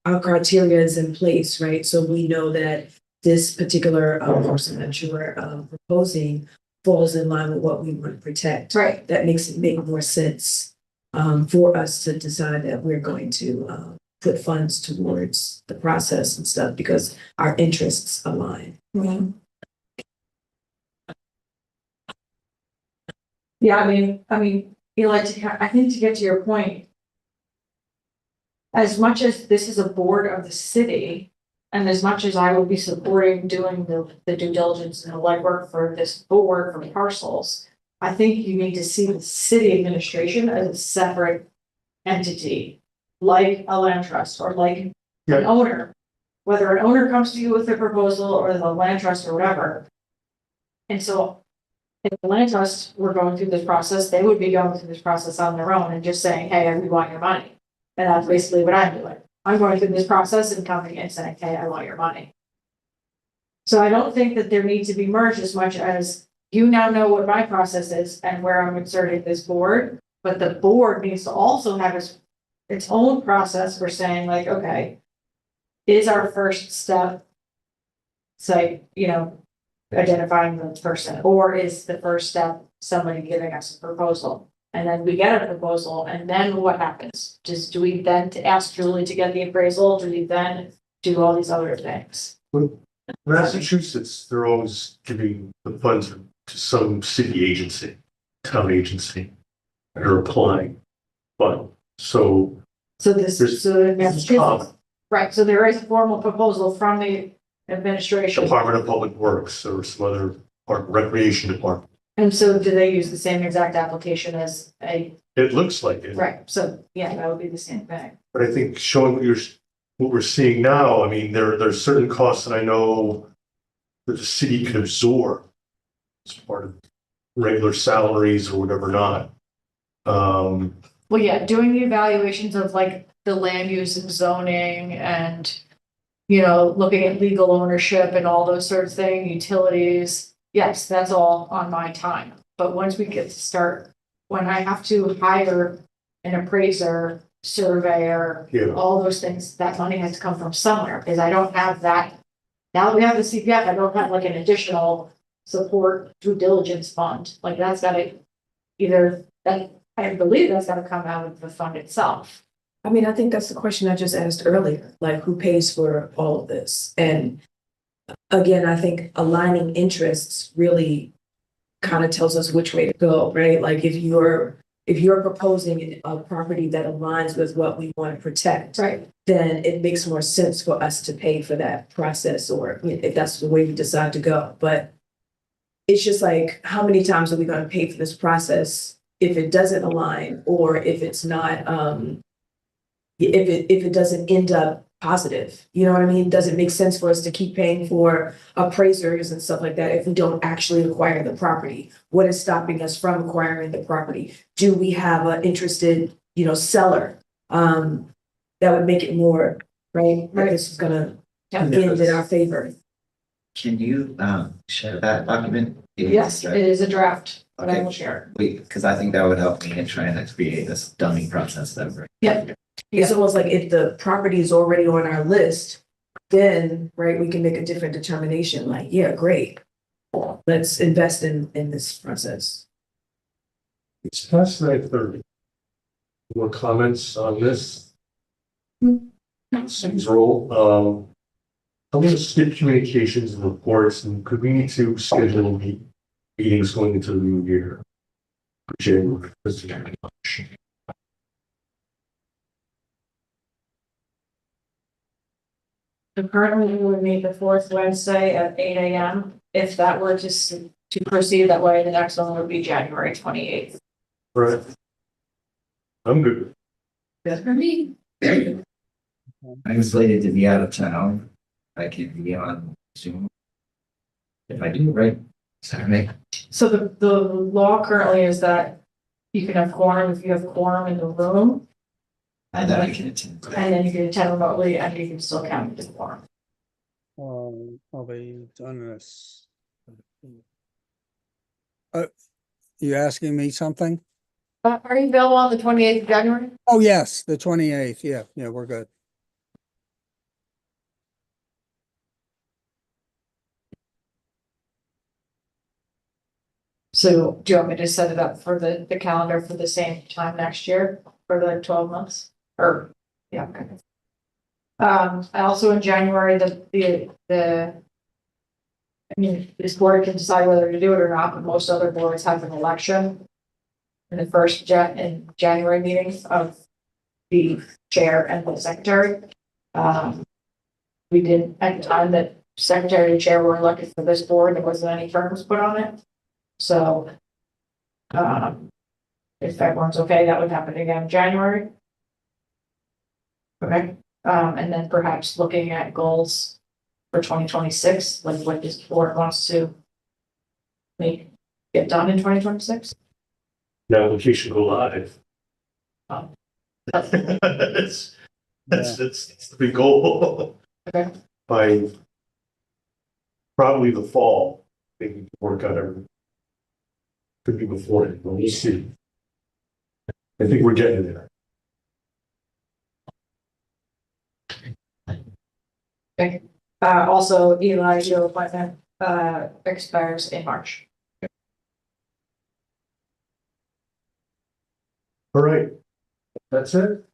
our criteria is in place, right? So we know that this particular person that you were proposing falls in line with what we want to protect. Right. That makes it make more sense for us to decide that we're going to put funds towards the process and stuff because our interests align. Yeah, I mean, Eli, I think to get to your point, as much as this is a board of the city, and as much as I will be supporting doing the due diligence and the legwork for this board for parcels, I think you need to see the city administration as a separate entity, like a land trust or like an Yeah. owner. Whether an owner comes to you with a proposal or the land trust or whatever. And so if the land trust were going through this process, they would be going through this process on their own and just saying, hey, we want your money. And that's basically what I'm doing. I'm going through this process and coming and saying, hey, I want your money. So I don't think that there needs to be merged as much as you now know what my process is and where I'm inserting this board. But the board needs to also have its own process for saying like, okay, is our first step, say, you know, identifying the person, or is the first step somebody giving us a proposal? And then we get a proposal, and then what happens? Do we then ask Julie to get the appraisal? Do we then do all these other things? Massachusetts, they're always giving the funds to some city agency, town agency, that are applying. But, so, So this, There's- so in this is Massachusetts, common. right, so there is a formal proposal from the administration. Department of Public Works or some other, or Recreation Department. And so do they use the same exact application as It looks like it. right, so yeah, that would be the same thing. But I think showing what we're seeing now, I mean, there's certain costs that I know that the city could absorb as part of regular salaries or whatever not. Well, yeah, doing the evaluations of like the land use and zoning and, you know, looking at legal ownership and all those sorts of things, utilities. Yes, that's all on my time. But once we get to start, when I have to hire an appraiser, surveyor, Yeah. all those things, that money has to come from somewhere because I don't have that. Now that we have the CPF, I don't have like an additional support due diligence fund. Like that's gotta either, that, I believe that's gotta come out of the fund itself. I mean, I think that's the question I just asked earlier, like who pays for all of this? And again, I think aligning interests really kind of tells us which way to go, right? Like if you're proposing a property that aligns with what we want to protect, Right. then it makes more sense for us to pay for that process or if that's the way we decide to go. But it's just like, how many times are we going to pay for this process if it doesn't align or if it's not, if it doesn't end up positive, you know what I mean? Does it make sense for us to keep paying for appraisers and stuff like that if we don't actually acquire the property? What is stopping us from acquiring the property? Do we have an interested, seller? That would make it more, right? That this is gonna end in our favor. Can you share that document? Yes, it is a draft, but I Okay. will share. Because I think that would help me in trying to create this dummy process that we're. Yep. It's almost like if the property is already on our list, then, right, we can make a different determination, like, yeah, great. Let's invest in this process. It's past 9:30. More comments on this? City's role, I'm gonna skip communications and reports, and could we need to schedule meetings going into the new year? For January. So currently we would meet the fourth Wednesday at 8 AM. If that were to proceed that way, the next one would be January 28th. Right. I'm good. Good for me. I'm slated to be out of town. I can be on Zoom. If I do, right? Saturday. So the law currently is that you can have quorum if you have quorum in the room, And then I can attend. and then you can attend remotely and you can still count as quorum. I'll be done this. You asking me something? Are you available on the 28th of January? Oh, yes, the 28th. Yeah, we're good. So do you want me to set it up for the calendar for the same time next year for the 12 months? Or, yeah, okay. Also in January, I mean, this board can decide whether to do it or not, but most other boards have an election in the first January meetings of the chair and the secretary. We did, at the time that secretary and chair were elected for this board, there wasn't any terms put on it. So, if everyone's okay, that would happen again in January. Okay, and then perhaps looking at goals for 2026, like what this board wants to get done in 2026. The application go live. Um, That's the big goal. Okay. By probably the fall, I think we can work on everything. Could be before it, but we'll see. I think we're getting there. Also, Eli, your appointment, expires in March. All right. That's it.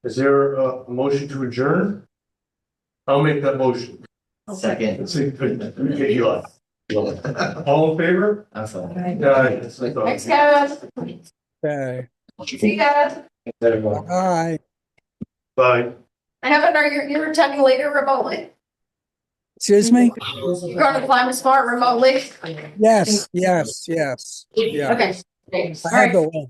Is there a motion to adjourn? I'll make that motion. Second. Let's see, okay, Eli. All in favor? I'm sorry. Aye. Thanks, guys. Okay. See you guys. Bye. Bye. I haven't, you're attending later remotely? Excuse me? You're going to Climate Smart remotely? Yes. Yeah. Okay. Thanks. I All right. had the link.